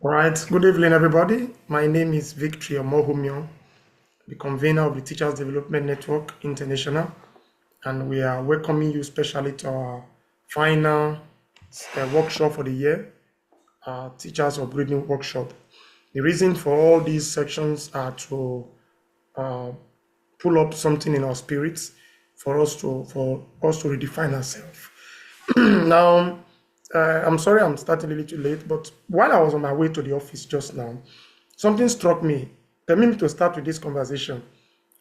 All right, good evening, everybody. My name is victoryomokhomion, the convener of the Teachers Development Network International, and we are welcoming you specially to our final workshop for the year, Teachers Upgrading Workshop. The reason for all these sections are to uh, pull up something in our spirits for us to redefine ourselves. Now, I'm sorry I'm starting a little late, but while I was on my way to the office just now, something struck me. Permit me to start with this conversation.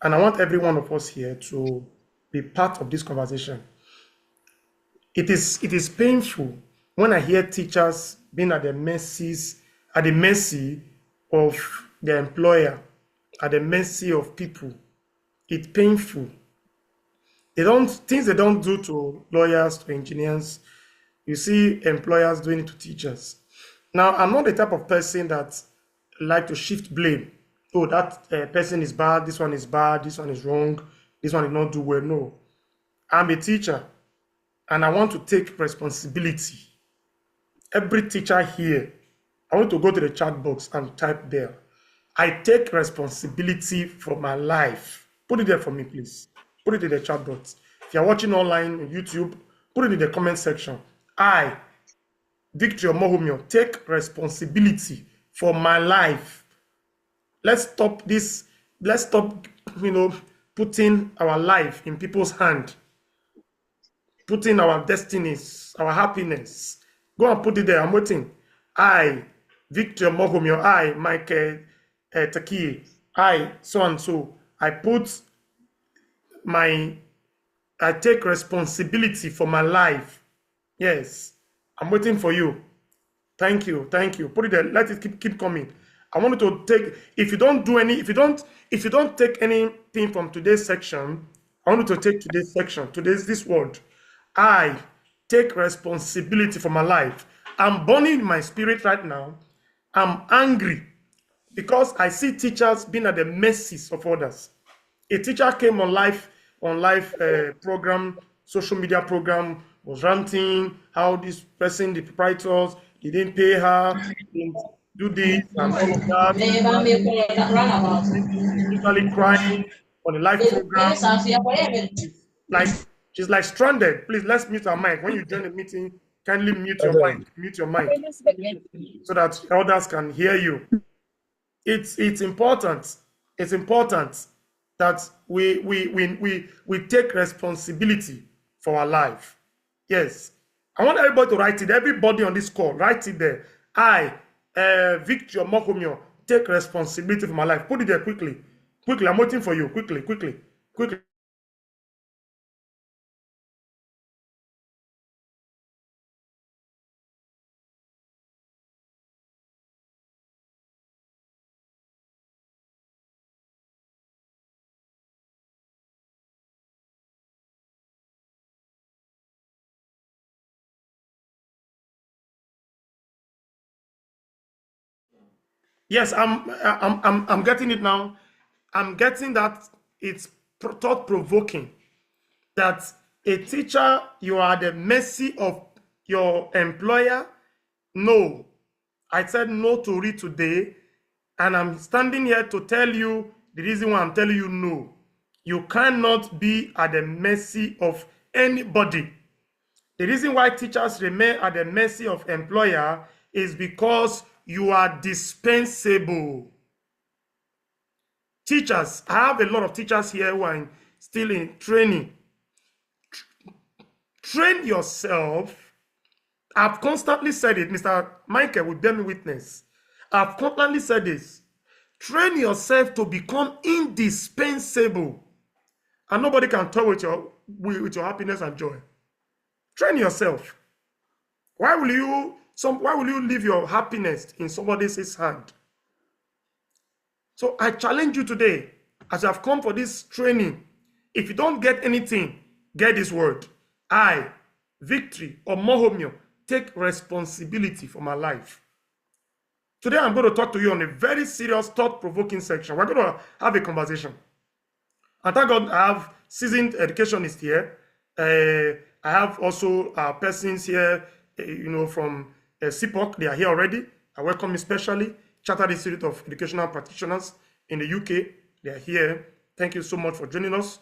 And I want every one of us here to be part of this conversation. It is painful when I hear teachers being at the mercy of their employer, at the mercy of people. It's painful. They don't do to lawyers, to engineers. You see employers doing it to teachers. Now, I'm not the type of person that like to shift blame. Oh, that person is bad, this one is wrong, this one did not do well. No, I'm a teacher and I want to take responsibility. Every teacher here, I want to go to the chat box and type there. I take responsibility for my life. Put it there for me, please. Put it in the chat box. If you're watching online on YouTube, put it in the comment section. I, victoryomokhomion, take responsibility for my life. Let's stop this. Let's stop, putting our life in people's hand, putting our destinies, our happiness. Go and put it there. I'm waiting. I, victoryomokhomion, I, Michael Taki, I, so and so. I take responsibility for my life. Yes, I'm waiting for you. Thank you, thank you. Put it there. Let it keep coming. I want you to take. If you don't take anything from today's section, I want you to take today's section. This word. I take responsibility for my life. I'm burning in my spirit right now. I'm angry because I see teachers being at the mercies of others. A teacher came on live program, social media program, was ranting how this person, the proprietors, they didn't pay her, they didn't do this and all of that. She's literally crying on a live program. Like she's like stranded. Please, let's mute our mic. When you join the meeting, kindly mute your mic. Mute your mic so that others can hear you. It's important. It's important that we take responsibility for our life. Yes. I want everybody to write it. Everybody on this call, write it there. I, victoryomokhomion, take responsibility for my life. Put it there quickly. Quickly, I'm waiting for you. Quickly. Yes, I'm getting it now. I'm getting that it's thought provoking that a teacher, you are the mercy of your employer. No, I said no to it today, and I'm standing here to tell you the reason why I'm telling you no. You cannot be at the mercy of anybody. The reason why teachers remain at the mercy of employer is because you are dispensable. Teachers, I have a lot of teachers here who are still in training. Train yourself. I've constantly said it. Mr. Michael will bear me witness. I've constantly said this. Train yourself to become indispensable. And nobody can toy with your happiness and joy. Train yourself. Why will you leave your happiness in somebody else's hand? So I challenge you today, as you have come for this training, if you don't get anything, get this word. I, victoryomokhomion, take responsibility for my life. Today I'm going to talk to you on a very serious, thought-provoking section. We're going to have a conversation. And thank God I have seasoned educationists here. I have also persons here, from CIEPUK. They are here already. I welcome especially Chartered Institute of Educational Practitioners in the UK. They are here. Thank you so much for joining us.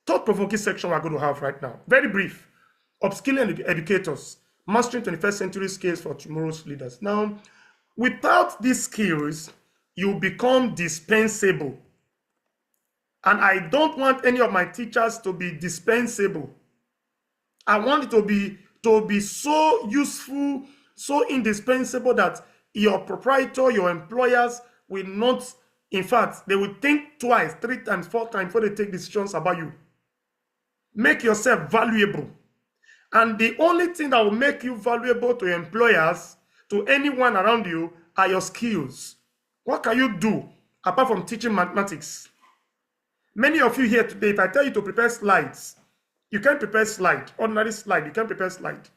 Thought-provoking section we're going to have right now. Very brief. Upskilling educators, mastering 21st century skills for tomorrow's leaders. Now, without these skills, you become dispensable. And I don't want any of my teachers to be dispensable. I want it to be so useful, so indispensable that your proprietor, your employers will not, in fact, they will think twice, 3 times, 4 times before they take decisions about you. Make yourself valuable. And the only thing that will make you valuable to employers, to anyone around you, are your skills. What can you do apart from teaching mathematics? Many of you here today, if I tell you to prepare slides, you can't prepare slide, ordinary slide, you can't prepare slide.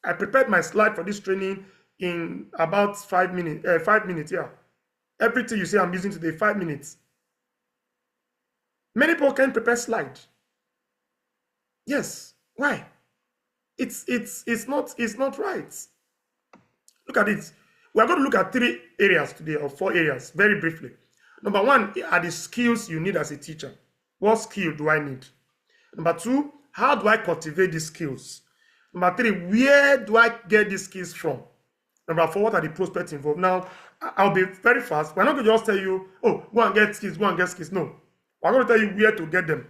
I prepared my slide for this training in about 5 minutes, 5 minutes, yeah. Everything you see I'm using today, 5 minutes. Many people can't prepare slide. Yes, why? It's not right. Look at it. We're going to look at 3 areas today, or 4 areas, very briefly. Number 1 are the skills you need as a teacher. What skill do I need? Number 2, how do I cultivate these skills? Number 3, where do I get these skills from? Number 4, what are the prospects involved? Now, I'll be very fast. We're not going to just tell you, oh, go and get skills, go and get skills. No. We're going to tell you where to get them.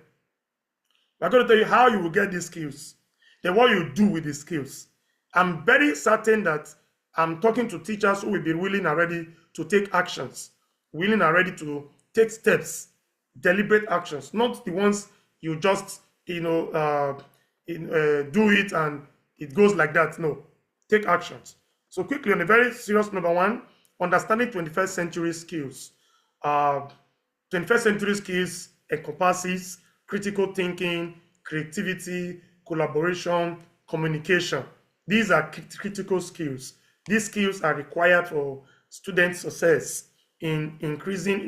We're going to tell you how you will get these skills. Then what you do with these skills. I'm very certain that I'm talking to teachers who will be willing and ready to take actions, willing and ready to take steps, deliberate actions, not the ones you just, do it and it goes like that. No, take actions. So quickly, on a very serious number 1, understanding 21st century skills. 21st century skills encompasses critical thinking, creativity, collaboration, communication. These are critical skills. These skills are required for student success in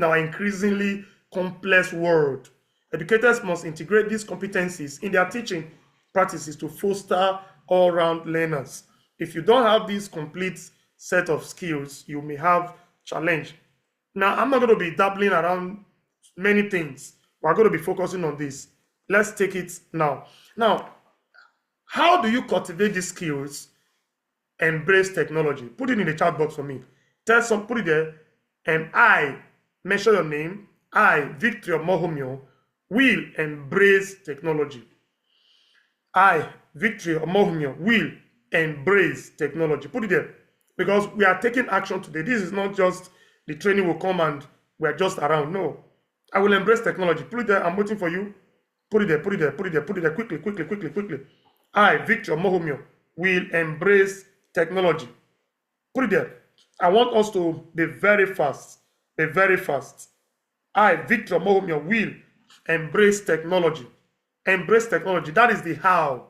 our increasingly complex world. Educators must integrate these competencies in their teaching practices to foster all-round learners. If you don't have this complete set of skills, you may have challenge. Now, I'm not going to be dabbling around many things. We're going to be focusing on this. Let's take it now. Now, how do you cultivate these skills? Embrace technology. Put it in the chat box for me. Put it there. And I, mention your name, I, victoryomokhomion, will embrace technology. I, victoryomokhomion, will embrace technology. Put it there. Because we are taking action today. This is not just the training will come and we're just around. No. I will embrace technology. Put it there. I'm waiting for you. Put it there, put it there, put it there, put it there. Quickly, quickly, quickly, quickly. I, victoryomokhomion, will embrace technology. Put it there. I want us to be very fast. Be very fast. I, victoryomokhomion, will embrace technology. Embrace technology. That is the how.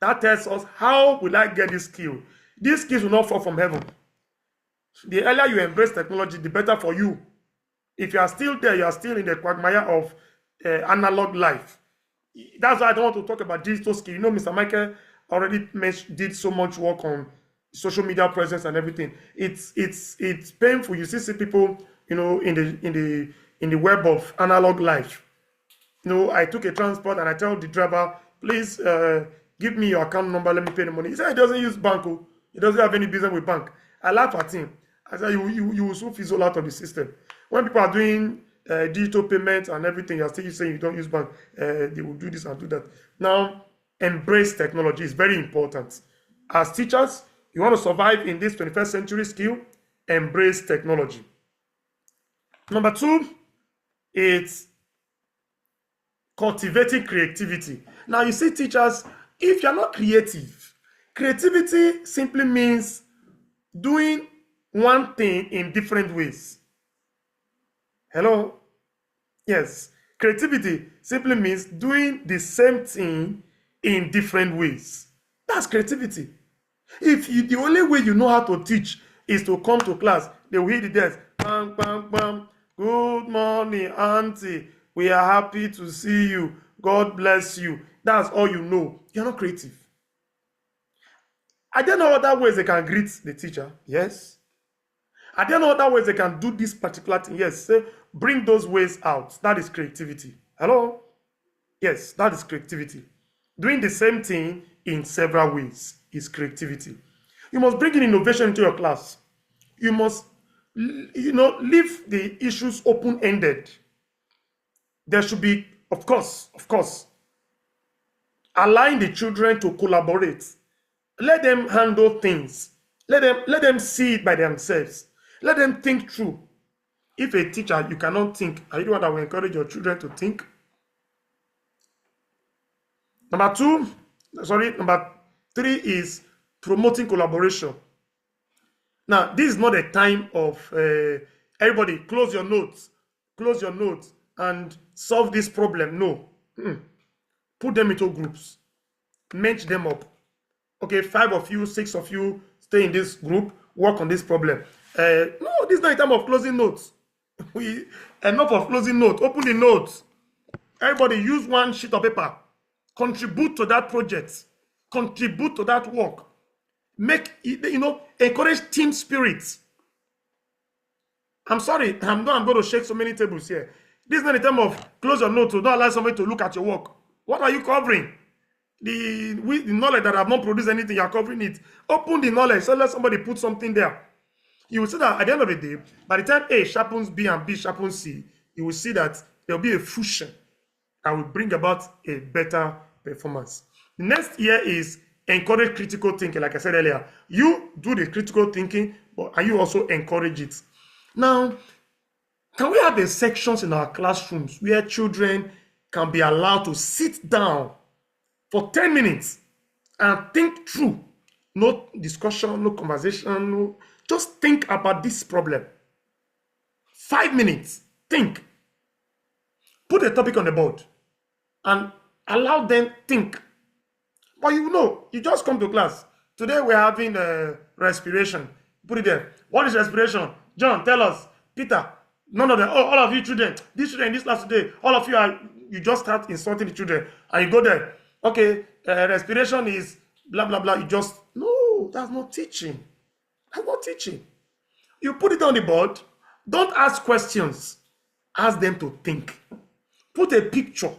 That tells us how will I get this skill. These skills will not fall from heaven. The earlier you embrace technology, the better for you. If you are still there, you are still in the quagmire of analog life. That's why I don't want to talk about digital skill. You know, Mr. Michael already did so much work on social media presence and everything. It's painful. You see people, in the web of analog life. I took a transport and I tell the driver, please give me your account number. Let me pay the money. He said he doesn't use bank. He doesn't have any business with bank. I laugh at him. I said you will soon fizzle out of the system. When people are doing digital payments and everything, you're still saying you don't use bank. They will do this and do that. Now, embrace technology is very important. As teachers, you want to survive in this 21st century skill, embrace technology. Number 2, it's cultivating creativity. Now, you see, teachers, if you're not creative, creativity simply means doing one thing in different ways. Hello? Yes. Creativity simply means doing the same thing in different ways. That's creativity. If the only way you know how to teach is to come to class, they will hit the desk. Bam, bam, bam. Good morning, auntie. We are happy to see you. God bless you. That's all you know. You're not creative. I don't know other ways they can greet the teacher. Yes. Are there no other ways they can do this particular thing? Yes, say, bring those ways out. That is creativity. Hello? Yes, that is creativity. Doing the same thing in several ways is creativity. You must bring in innovation into your class. You must, leave the issues open-ended. There should be, of course, allowing the children to collaborate. Let them handle things. Let them see it by themselves. Let them think through. If a teacher, you cannot think, are you the one that will encourage your children to think? Number three is promoting collaboration. Now, this is not a time of everybody close your notes, and solve this problem. No. Put them into groups. Match them up. Okay, 5 of you, 6 of you, stay in this group, work on this problem. No, this is not a time of closing notes. Enough of closing notes. Open the notes. Everybody use one sheet of paper. Contribute to that project. Contribute to that work. Encourage team spirit. I'm sorry, I'm going to shake so many tables here. This is not a time of close your notes, so don't allow somebody to look at your work. What are you covering? The knowledge that I have not produced anything, you are covering it. Open the knowledge, so let somebody put something there. You will see that at the end of the day, by the time A sharpens B and B sharpens C, you will see that there will be a fusion that will bring about a better performance. The next year is encourage critical thinking. Like I said earlier, you do the critical thinking, and you also encourage it. Now, can we have the sections in our classrooms where children can be allowed to sit down for 10 minutes and think through? No discussion, no conversation, no. Just think about this problem. 5 minutes, think. Put a topic on the board and allow them think. But you just come to class. Today we're having respiration. Put it there. What is respiration? John, tell us. Peter, none of them. Oh, all of you children. These children in this class today, all of you just start insulting the children. And you go there. Okay, respiration is blah, blah, blah. No, that's not teaching. That's not teaching. You put it on the board. Don't ask questions. Ask them to think. Put a picture.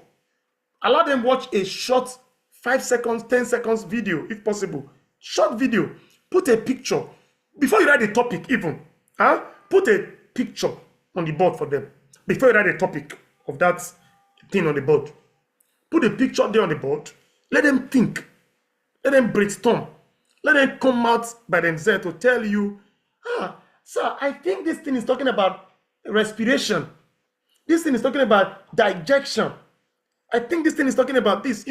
Allow them watch a short 5 seconds, 10 seconds video, if possible. Short video. Put a picture. Before you write the topic even. Put a picture on the board for them. Before you write the topic of that thing on the board. Put a picture there on the board. Let them think. Let them brainstorm. Let them come out by themselves to tell you, sir, I think this thing is talking about respiration. This thing is talking about digestion. I think this thing is talking about this.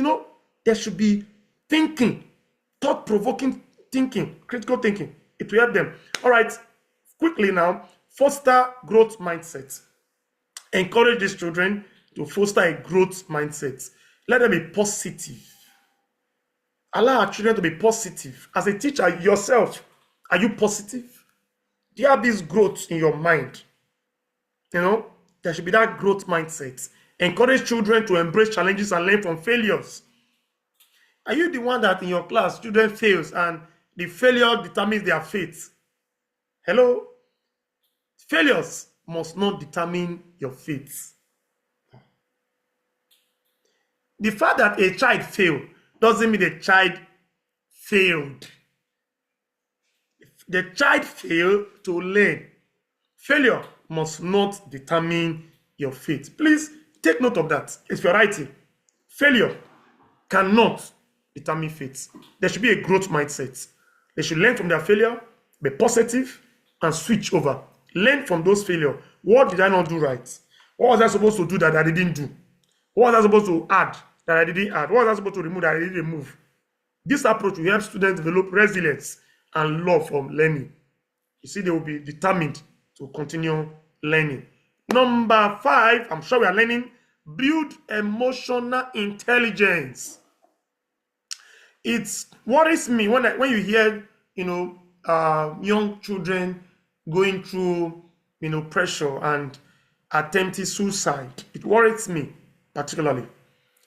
There should be thinking, thought-provoking thinking, critical thinking. It will help them. All right, quickly now, foster growth mindset. Encourage these children to foster a growth mindset. Let them be positive. Allow our children to be positive. As a teacher yourself, are you positive? Do you have this growth in your mind? There should be that growth mindset. Encourage children to embrace challenges and learn from failures. Are you the one that in your class, children fails and the failure determines their fate? Hello? Failures must not determine your fate. The fact that a child failed doesn't mean the child failed. The child failed to learn. Failure must not determine your fate. Please take note of that. If you're writing, failure cannot determine fate. There should be a growth mindset. They should learn from their failure, be positive, and switch over. Learn from those failures. What did I not do right? What was I supposed to do that I didn't do? What was I supposed to add that I didn't add? What was I supposed to remove that I didn't remove? This approach will help students develop resilience and love for learning. You see, they will be determined to continue learning. Number 5, I'm sure we are learning, build emotional intelligence. It worries me when you hear, young children going through, pressure and attempting suicide. It worries me particularly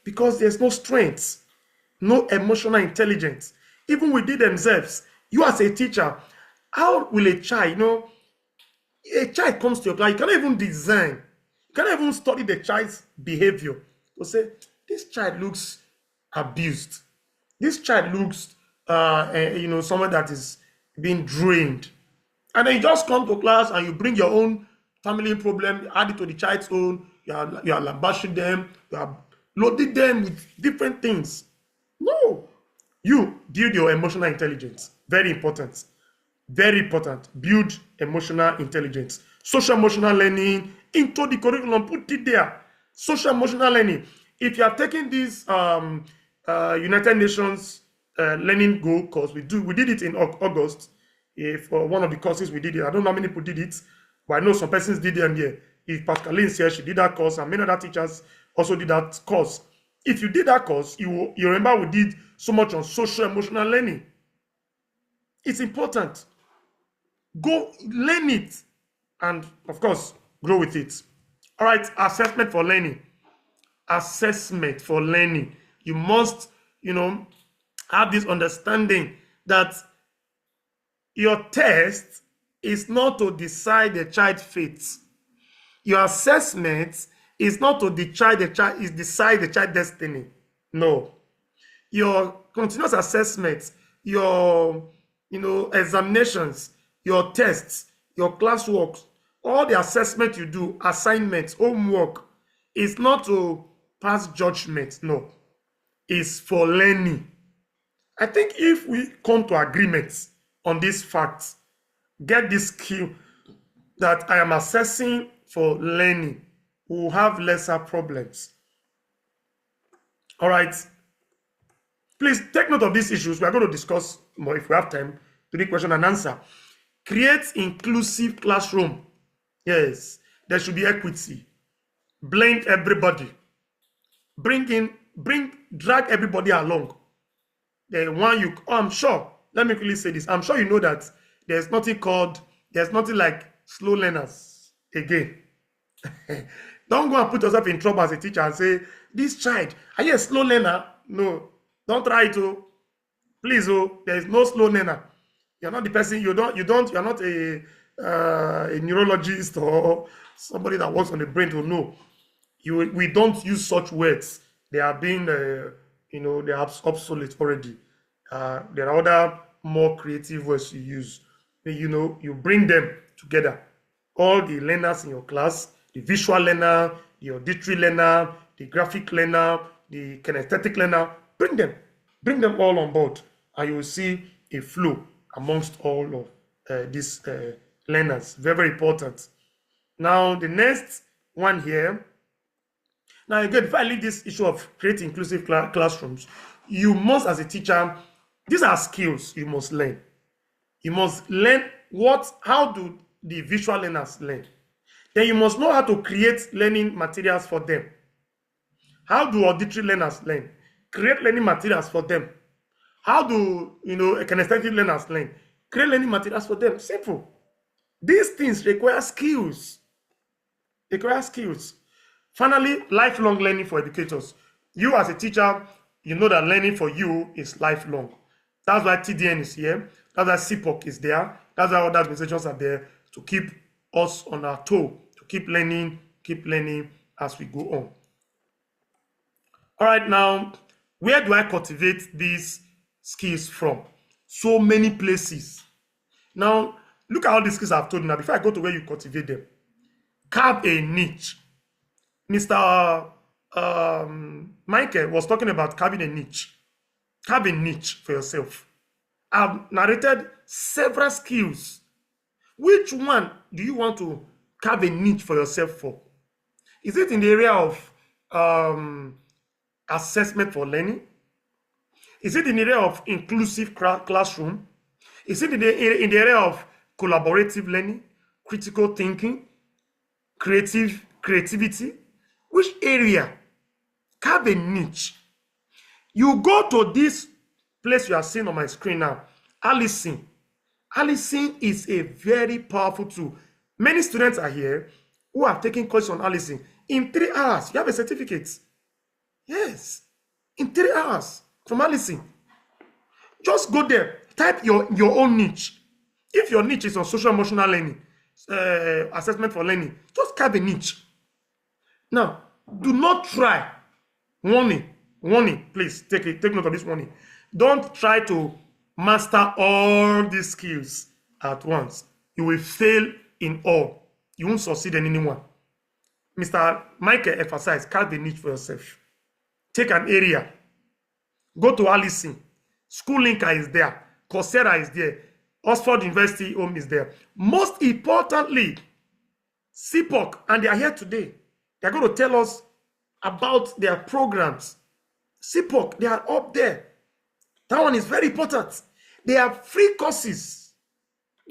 because there's no strength, no emotional intelligence, even within themselves. You as a teacher, how will a child, A child comes to your class, you cannot even design, you cannot even study the child's behavior. To say, this child looks abused. This child looks, someone that is being drained. And then you just come to class and you bring your own family problem, add it to the child's own, you are lambashing them, you are loading them with different things. No. You build your emotional intelligence. Very important. Very important. Build emotional intelligence. Social emotional learning into the curriculum. Put it there. Social emotional learning. If you are taking this United Nations learning goal course, we did it in August. For one of the courses we did it. I don't know how many people did it, but I know some persons did them here. If Pascaline is here, she did that course, and many other teachers also did that course. If you did that course, you remember we did so much on social emotional learning. It's important. Go learn it, and of course, grow with it. All right, assessment for learning. Assessment for learning. You must, have this understanding that your test is not to decide the child's fate. Your assessment is not to decide the child's destiny. No. Your continuous assessment, your examinations, your tests, your classwork, all the assessment you do, assignments, homework, is not to pass judgment. No. It's for learning. I think if we come to agreements on these facts, get this skill that I am assessing for learning, we will have lesser problems. All right. Please take note of these issues. We are going to discuss more if we have time to do question and answer. Create inclusive classroom. Yes, there should be equity. Blend everybody. Drag everybody along. The one I'm sure, let me quickly say this. I'm sure you know that there's nothing like slow learners again. Don't go and put yourself in trouble as a teacher and say, this child, are you a slow learner? No, don't try to. Please, there is no slow learner. You're not the person, you're not a neurologist or somebody that works on the brain to know. We don't use such words. They are being, they are obsolete already. There are other more creative words you use. You bring them together. All the learners in your class, the visual learner, the auditory learner, the graphic learner, the kinesthetic learner, bring them all on board, and you will see a flow amongst all of these learners. Very, very important. Now, the next one here. Now, again, if I leave this issue of creating inclusive classrooms, you must, as a teacher, these are skills you must learn. You must learn how do the visual learners learn. Then you must know how to create learning materials for them. How do auditory learners learn? Create learning materials for them. How do kinesthetic learners learn? Create learning materials for them. Simple. These things require skills. Finally, lifelong learning for educators. You as a teacher, you know that learning for you is lifelong. That's why TDN is here. That's why CIEPUK is there. That's why other organizations are there to keep us on our toe, to keep learning as we go on. All right, now, where do I cultivate these skills from? So many places. Now, look at all these skills I've told you now. Before I go to where you cultivate them, carve a niche. Mr. Michael was talking about carving a niche. Carve a niche for yourself. I've narrated several skills. Which one do you want to carve a niche for yourself for? Is it in the area of assessment for learning? Is it in the area of inclusive classroom? Is it in the area of collaborative learning, critical thinking, creativity? Which area? Carve a niche. You go to this place you are seeing on my screen now, Allison. Allison is a very powerful tool. Many students are here who are taking courses on Allison. In 3 hours, you have a certificate. Yes, in 3 hours from Allison. Just go there, type your own niche. If your niche is on social emotional learning, assessment for learning. Just carve a niche. Now, do not try. Warning, please take note of this warning. Don't try to master all these skills at once. You will fail in all. You won't succeed in any one. Mr. Michael emphasized, carve a niche for yourself. Take an area. Go to Allison. School Linker is there. Coursera is there. Oxford University Home is there. Most importantly, CIEPUK, and they are here today. They are going to tell us about their programs. CIEPUK, they are up there. That one is very important. They have free courses.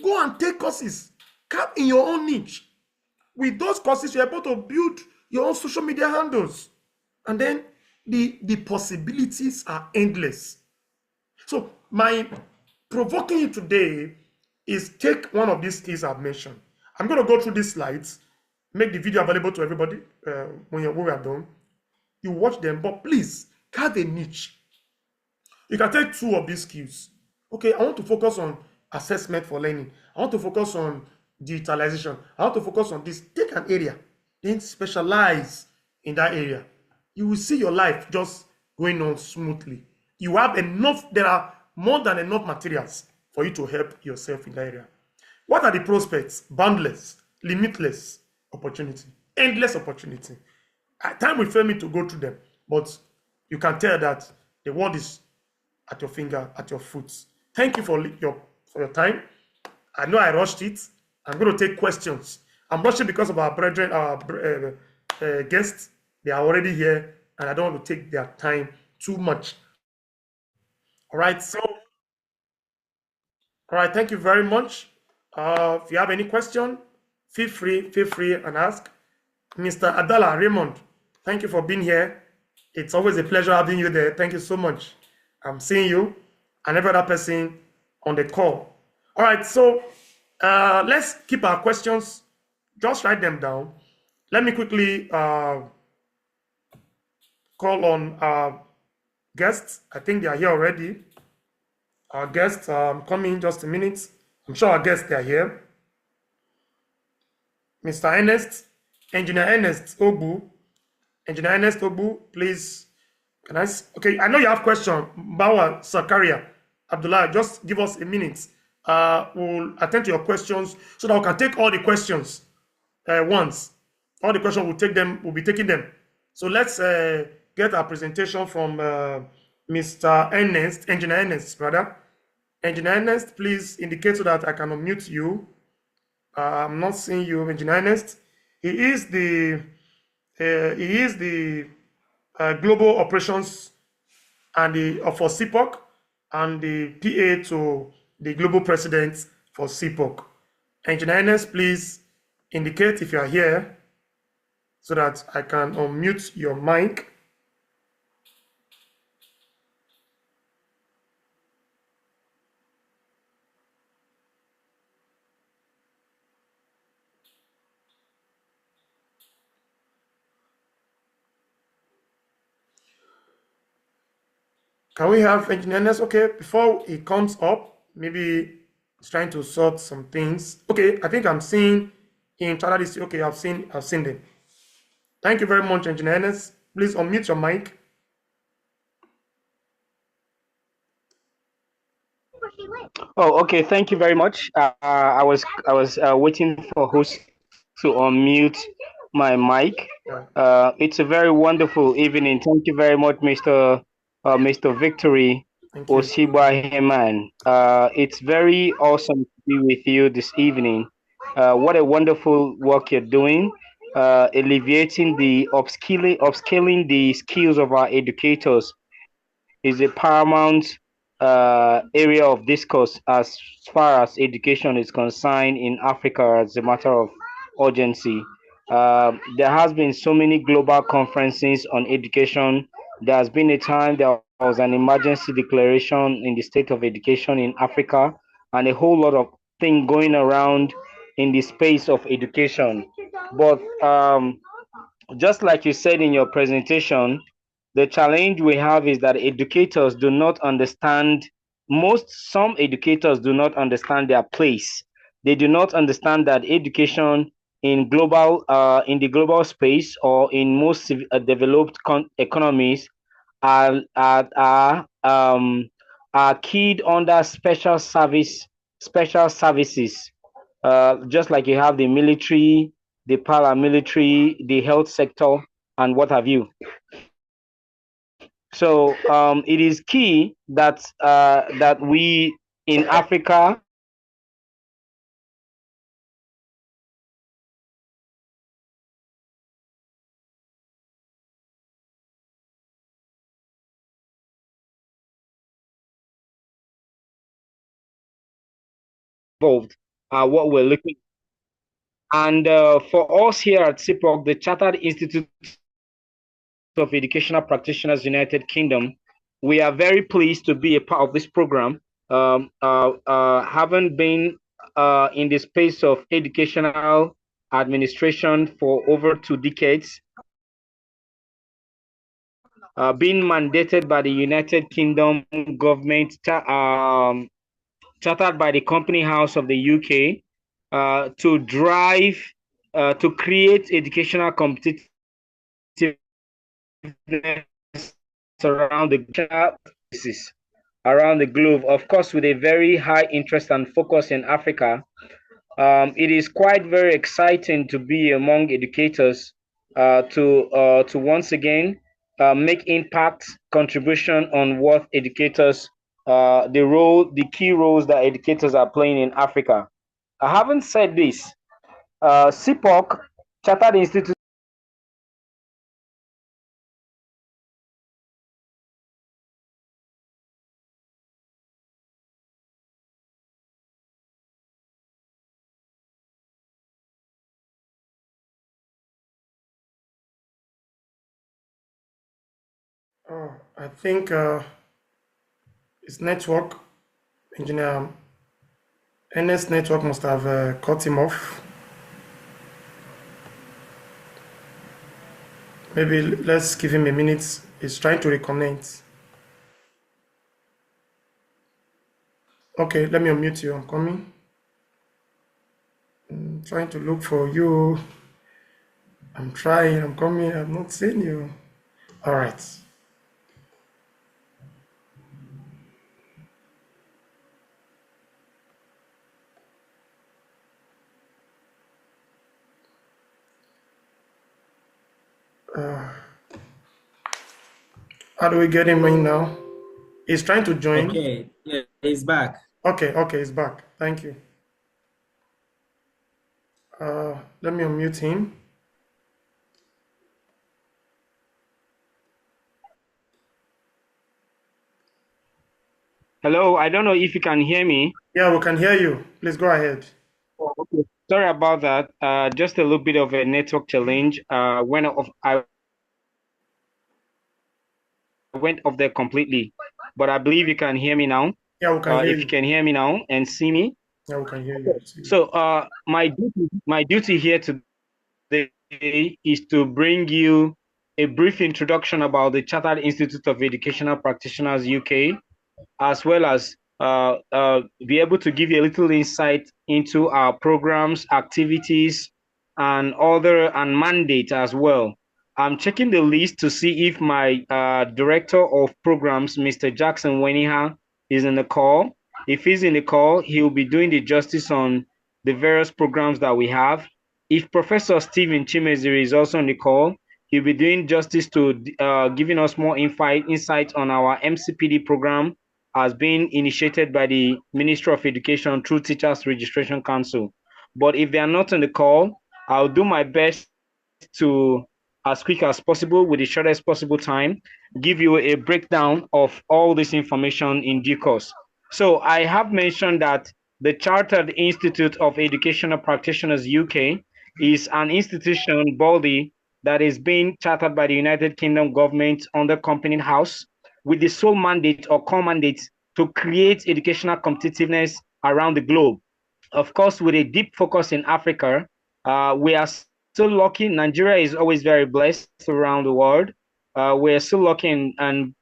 Go and take courses. Come in your own niche. With those courses, you're able to build your own social media handles. And then the possibilities are endless. So my provoking you today is take one of these skills I've mentioned. I'm going to go through these slides, make the video available to everybody when we are done. You watch them, but please carve a niche. You can take two of these skills. Okay, I want to focus on assessment for learning. I want to focus on digitalization. I want to focus on this. Take an area, then specialize in that area. You will see your life just going on smoothly. You have enough, there are more than enough materials for you to help yourself in that area. What are the prospects? Boundless, limitless opportunity, endless opportunity. Time will fail me to go through them, but you can tell that the world is at your finger, at your foot. Thank you for your time. I know I rushed it. I'm going to take questions. I'm rushing because of our brethren, our guests. They are already here, and I don't want to take their time too much. All right, so, all right, thank you very much. If you have any question, feel free and ask. Mr. Adala Raymond, thank you for being here. It's always a pleasure having you there. Thank you so much. I'm seeing you and every other person on the call. All right, so let's keep our questions. Just write them down. Let me quickly call on our guests. I think they are here already. Our guests coming in just a minute. I'm sure our guests are here. Mr. Ernest, Engineer Ernest Obu. Engineer Ernest Obu, please. Can I? Okay, I know you have question. Bawa Sakaria Abdullah, just give us a minute. We'll attend to your questions so that we can take all the questions once. All the questions we'll be taking them. So let's get our presentation from Mr. Ernest, Engineer Ernest, rather. Engineer Ernest, please indicate so that I can unmute you. I'm not seeing you, Engineer Ernest. He is the global operations and for CIEPUK and the PA to the global president for CIEPUK. Engineer Ernest, please indicate if you are here so that I can unmute your mic. Can we have Engineer Ernest? Okay, before he comes up, maybe he's trying to sort some things. Okay, I think I'm seeing in chat this. Okay, I've seen them. Thank you very much, Engineer Ernest. Please unmute your mic. Oh, okay. Thank you very much. I was waiting for host to unmute my mic. It's a very wonderful evening. Thank you very much, Mr. Victory Oshibaheman. It's very awesome to be with you this evening. What a wonderful work you're doing, alleviating the upscaling the skills of our educators is a paramount area of discourse as far as education is concerned in Africa as a matter of urgency. There has been so many global conferences on education. There has been a time there was an emergency declaration in the state of education in Africa, and a whole lot of things going around in the space of education. But just like you said in your presentation, the challenge we have is that educators do not understand, some educators do not understand their place. They do not understand that education in the global space or in most developed economies are keyed under special services. Just like you have the military, the paramilitary, the health sector, and what have you. So it is key that that we in Africa involved are what we're looking at. And for us here at CIEPUK, the Chartered Institute of Educational Practitioners United Kingdom, we are very pleased to be a part of this program. Having been in the space of educational administration for over 2 decades, being mandated by the United Kingdom government, chartered by the Company House of the UK, to drive, to create educational competitiveness around around the globe, of course, with a very high interest and focus in Africa. It is quite very exciting to be among educators to once again make impact contribution on what educators the key roles that educators are playing in Africa. I haven't said this. CIEPUK, Chartered Institute. Oh, I think his network, engineer NS network must have cut him off. Maybe let's give him a minute. He's trying to reconnect. Okay, let me unmute you. I'm coming. I'm trying to look for you. I'm trying. I'm coming. I'm not seeing you. All right. How do we get him in now? He's trying to join. Okay, yeah, he's back. Okay, okay, he's back. Thank you. Let me unmute him. Hello, I don't know if you can hear me. Yeah, we can hear you. Please go ahead. Oh, okay. Sorry about that. Just a little bit of a network challenge. I went off there completely, but I believe you can hear me now. Yeah, we can hear If you you. can hear me now and see me. Yeah, we can hear you. So my duty here today is to bring you a brief introduction about the Chartered Institute of Educational Practitioners UK, as well as be able to give you a little insight into our programs, activities, and mandate as well. I'm checking the list to see if my director of programs, Mr. Jackson Weniha, is in the call. If he's in the call, he'll be doing the justice on the various programs that we have. If Professor Stephen Chimeziri is also on the call, he'll be doing justice to giving us more insight on our MCPD program as being initiated by the Ministry of Education through Teachers Registration Council. But if they are not on the call, I'll do my best to, as quick as possible, with the shortest possible time, give you a breakdown of all this information in due course. So I have mentioned that the Chartered Institute of Educational Practitioners UK is an institution body that is being chartered by the United Kingdom government under Company House with the sole mandate or core mandate to create educational competitiveness around the globe. Of course, with a deep focus in Africa, we are so lucky. Nigeria is always very blessed around the world. We're so lucky and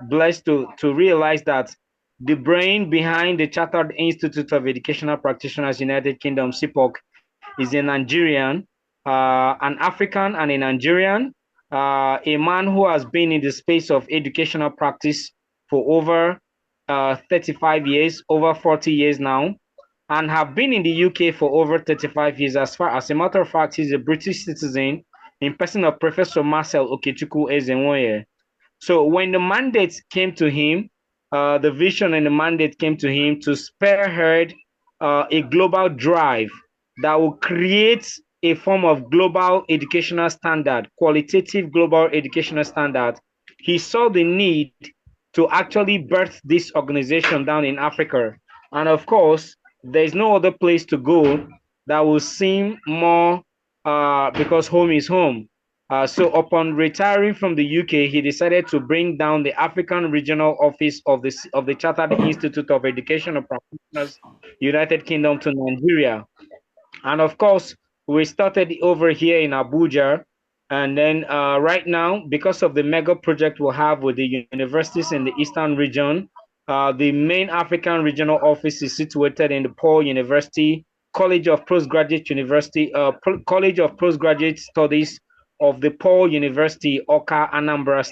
blessed to realize that the brain behind the Chartered Institute of Educational Practitioners, United Kingdom, CIEPUK, is a Nigerian, an African and a Nigerian, a man who has been in the space of educational practice for over 35 years, over 40 years now, and have been in the UK for over 35 years. As a matter of fact, he's a British citizen in person of Professor Marcel Okechukwu Ezenwoye. So when the mandate came to him, the vision and the mandate came to him to spearhead a global drive that will create a form of global educational standard, qualitative global educational standard. He saw the need to actually birth this organization down in Africa. And of course, there's no other place to go that will seem more because home is home. So upon retiring from the UK, he decided to bring down the African regional office of the Chartered Institute of Education and Practitioners, United Kingdom, to Nigeria. And of course, we started over here in Abuja. And then right now, because of the mega project we have with the universities in the Eastern region, the main African regional office is situated in the Paul University College of Postgraduate University, College of Postgraduate Studies of the Paul University, Oka, Anambra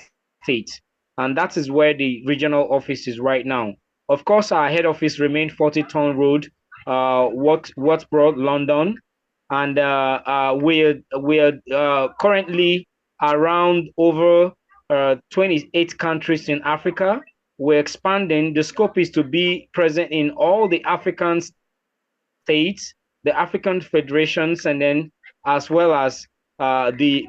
State. And that is where the regional office is right now. Of course, our head office remained 40 Ton Road, Watford, London, and we're currently around over 28 countries in Africa. We're expanding. The scope is to be present in all the African states, the African federations, and then as well as the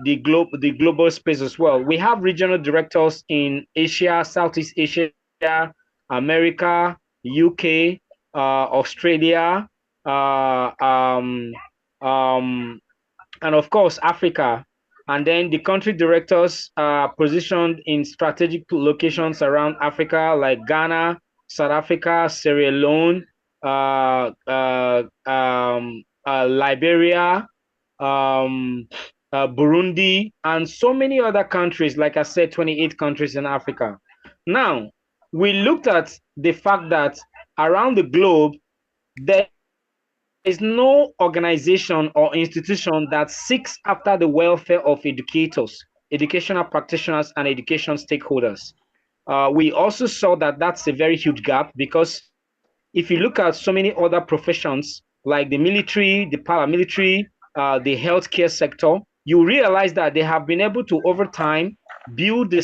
global space as well. We have regional directors in Asia, Southeast Asia, America, UK, Australia, and of course Africa. And then the country directors are positioned in strategic locations around Africa, like Ghana, South Africa, Sierra Leone, Liberia, Burundi, and so many other countries. Like I said, 28 countries in Africa. Now, we looked at the fact that around the globe, there is no organization or institution that seeks after the welfare of educators, educational practitioners, and education stakeholders. We also saw that that's a very huge gap, because if you look at so many other professions like the military, the paramilitary, the healthcare sector, you realize that they have been able to, over time, build the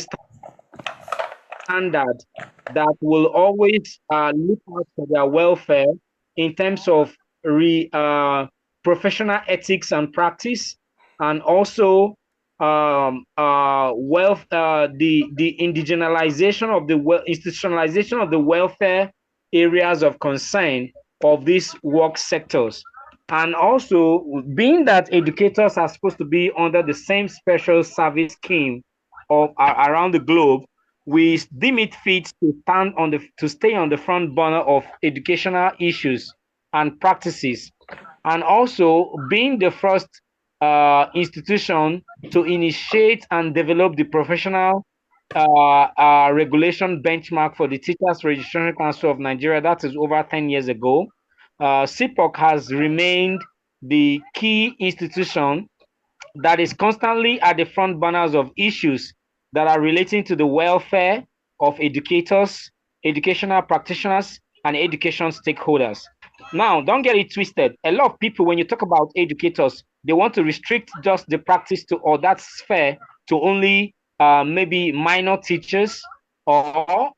standard that will always look out for their welfare in terms of professional ethics and practice, and also the indigenization of the institutionalization of the welfare areas of concern of these work sectors. And also, being that educators are supposed to be under the same special service scheme of around the globe, we deem it fit to stay on the front burner of educational issues and practices, and also being the first institution to initiate and develop the professional regulation benchmark for the Teachers Registration Council of Nigeria. That is over 10 years ago. CIEPUK has remained the key institution that is constantly at the front burners of issues that are relating to the welfare of educators, educational practitioners, and education stakeholders. Now, don't get it twisted. A lot of people, when you talk about educators, they want to restrict just the practice to, or that sphere, to only maybe minor teachers, or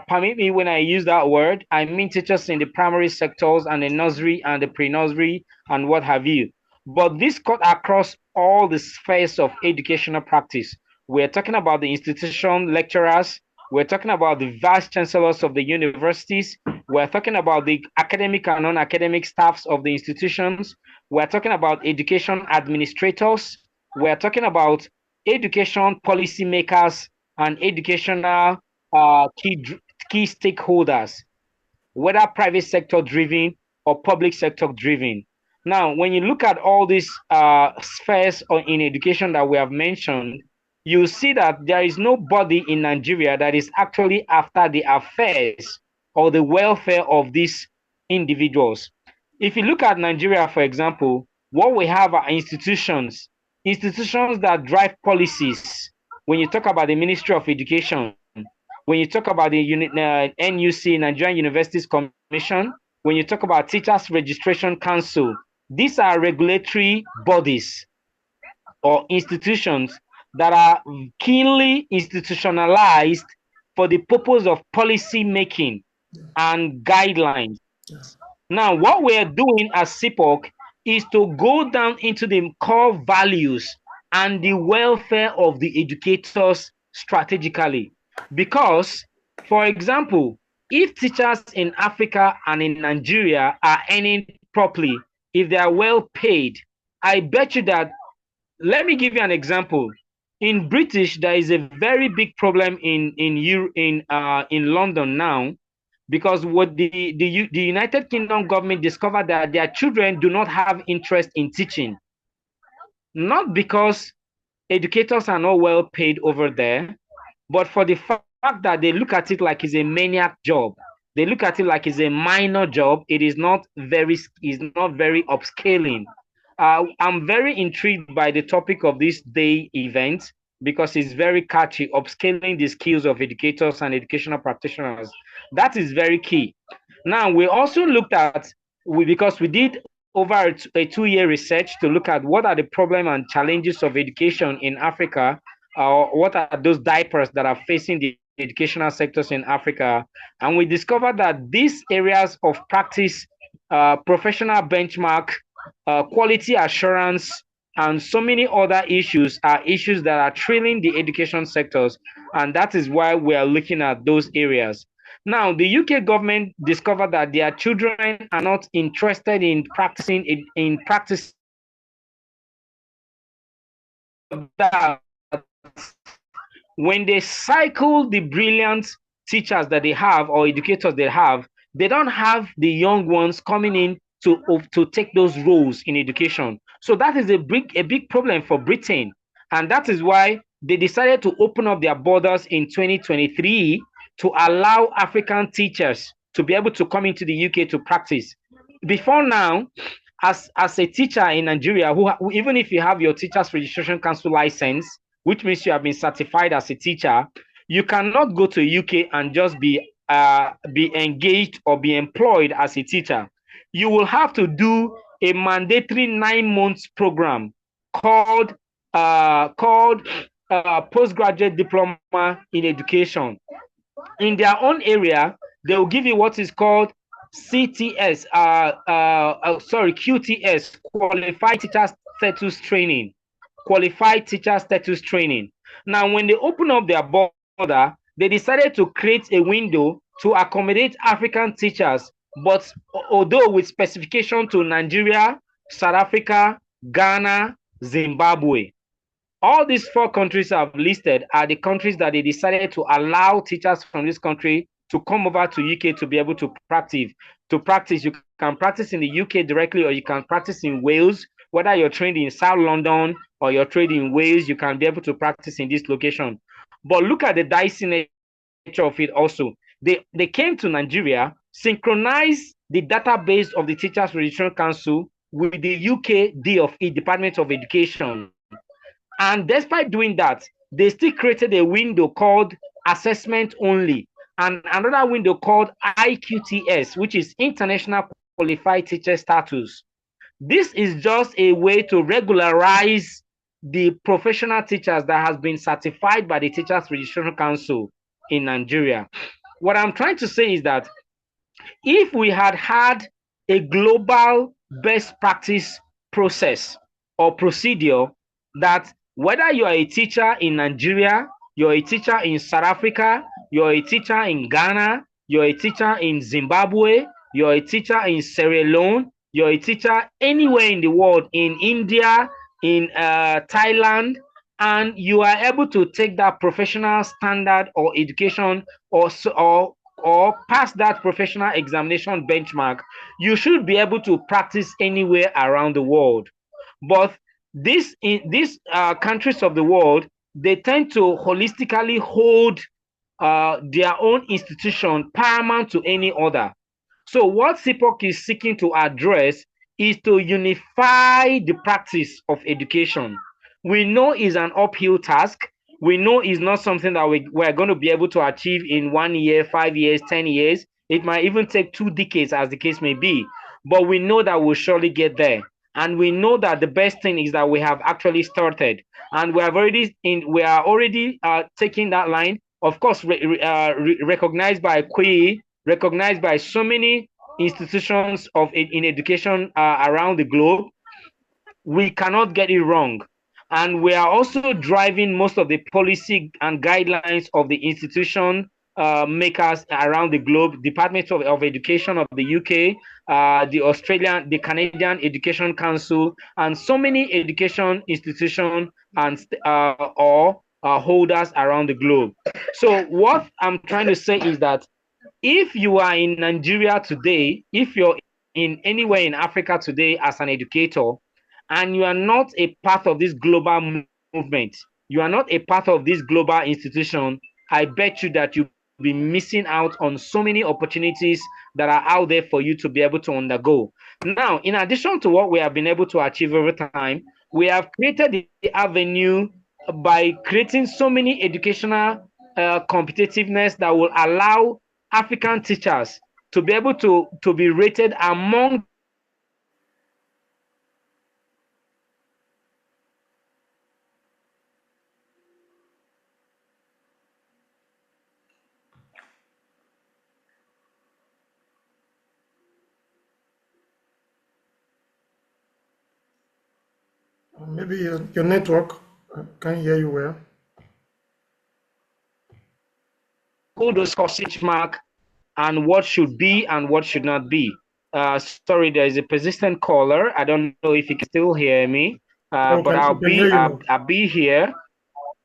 permit me when I use that word, I mean teachers in the primary sectors and the nursery and the pre-nursery and what have you. But this cut across all the spheres of educational practice. We're talking about the institution lecturers. We're talking about the vice chancellors of the universities. We're talking about the academic and non-academic staffs of the institutions. We're talking about education administrators. We're talking about education policymakers and educational key stakeholders, whether private sector driven or public sector driven. Now, when you look at all these spheres in education that we have mentioned, you see that there is nobody in Nigeria that is actually after the affairs or the welfare of these individuals. If you look at Nigeria, for example, what we have are institutions that drive policies. When you talk about the Ministry of Education, when you talk about the NUC, Nigerian Universities Commission, when you talk about Teachers Registration Council, these are regulatory bodies or institutions that are keenly institutionalized for the purpose of policy making and guidelines. Now, what we're doing as CIEPUK is to go down into the core values and the welfare of the educators strategically. Because, for example, if teachers in Africa and in Nigeria are earning properly, if they are well paid, I bet you that, let me give you an example. In British, there is a very big problem in London now, because what the United Kingdom government discovered that their children do not have interest in teaching. Not because educators are not well paid over there, but for the fact that they look at it like it's a maniac job. They look at it like it's a minor job. It is not very upscaling. I'm very intrigued by the topic of this day event because it's very catchy, upscaling the skills of educators and educational practitioners. That is very key. Now, we also looked at, because we did over a 2-year research to look at what are the problems and challenges of education in Africa, what are those diapers that are facing the educational sectors in Africa. And we discovered that these areas of practice, professional benchmark, quality assurance, and so many other issues are issues that are trailing the education sectors. And that is why we are looking at those areas. Now, the UK government discovered that their children are not interested in practicing that. When they cycle the brilliant teachers that they have or educators they have, they don't have the young ones coming in to take those roles in education. So that is a big problem for Britain. And that is why they decided to open up their borders in 2023 to allow African teachers to be able to come into the UK to practice. Before now, as a teacher in Nigeria, even if you have your Teachers Registration Council license, which means you have been certified as a teacher, you cannot go to UK and just be engaged or be employed as a teacher. You will have to do a mandatory 9 months program called postgraduate diploma in education. In their own area, they will give you what is called QTS, Qualified Teacher Status Training. Qualified Teacher Status Training. Now, when they open up their border, they decided to create a window to accommodate African teachers, but although with specification to Nigeria, South Africa, Ghana, Zimbabwe. All these 4 countries I've listed are the countries that they decided to allow teachers from this country to come over to UK to be able to practice. You can practice in the UK directly, or you can practice in Wales. Whether you're trained in South London or you're trained in Wales, you can be able to practice in this location. But look at the dicey nature of it also. They came to Nigeria, synchronized the database of the Teachers Registration Council with the UK Department of Education. And despite doing that, they still created a window called assessment only, and another window called IQTS, which is International Qualified Teacher Status. This is just a way to regularize the professional teachers that has been certified by the Teachers Registration Council in Nigeria. What I'm trying to say is that if we had had a global best practice process or procedure, that whether you are a teacher in Nigeria, you're a teacher in South Africa, you're a teacher in Ghana, you're a teacher in Zimbabwe, you're a teacher in Sierra Leone, you're a teacher anywhere in the world, in India, in Thailand, and you are able to take that professional standard or education or pass that professional examination benchmark, you should be able to practice anywhere around the world. But these countries of the world, they tend to holistically hold their own institution paramount to any other. So what CIEPUK is seeking to address is to unify the practice of education. We know it's an uphill task. We know it's not something that we're going to be able to achieve in 1 year, 5 years, 10 years. It might even take 2 decades, as the case may be. But we know that we'll surely get there. And we know that the best thing is that we have actually started. And we are already taking that line, of course, recognized by CIEPUK, recognized by so many institutions in education around the globe. We cannot get it wrong. And we are also driving most of the policy and guidelines of the institution makers around the globe, Department of Education of the UK, the Canadian Education Council, and so many education institutions and holders around the globe. So what I'm trying to say is that if you are in Nigeria today, if you're in anywhere in Africa today as an educator, and you are not a part of this global movement, you are not a part of this global institution, I bet you that you'll be missing out on so many opportunities that are out there for you to be able to undergo. Now, in addition to what we have been able to achieve over time, we have created the avenue by creating so many educational competitiveness that will allow African teachers to be able to be rated among Maybe your network can't hear you well. all those sausage mark and what should be and what should not be. Sorry, there is a persistent caller. I don't know if you can still hear me, but I'll be here.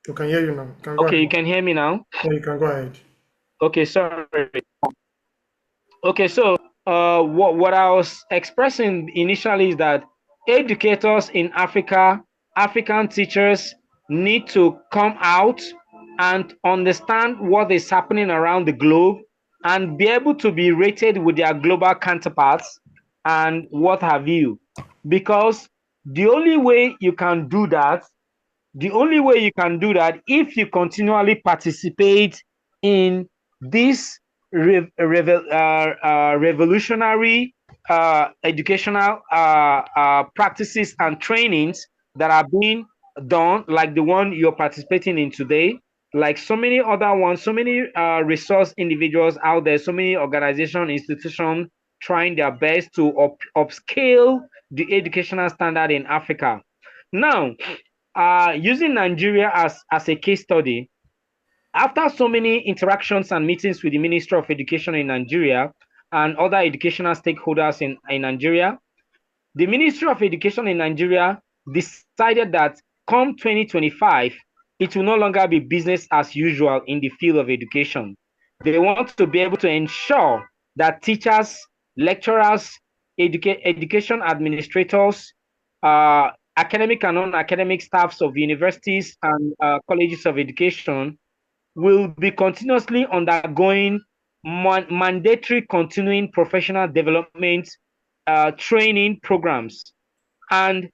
You can hear you now. Okay, you can hear me now? Yeah, you can go ahead. Okay, sorry. Okay, so what I was expressing initially is that educators in Africa, African teachers need to come out and understand what is happening around the globe and be able to be rated with their global counterparts and what have you. Because the only way you can do that, if you continually participate in this revolutionary educational practices and trainings that are being done, like the one you're participating in today, like so many other ones, so many resource individuals out there, so many organizations, institutions trying their best to upscale the educational standard in Africa. Now, using Nigeria as a case study, after so many interactions and meetings with the Ministry of Education in Nigeria and other educational stakeholders in Nigeria, the Ministry of Education in Nigeria decided that come 2025, it will no longer be business as usual in the field of education. They want to be able to ensure that teachers, lecturers, education administrators, academic and non-academic staffs of universities and colleges of education will be continuously undergoing mandatory continuing professional development training programs. And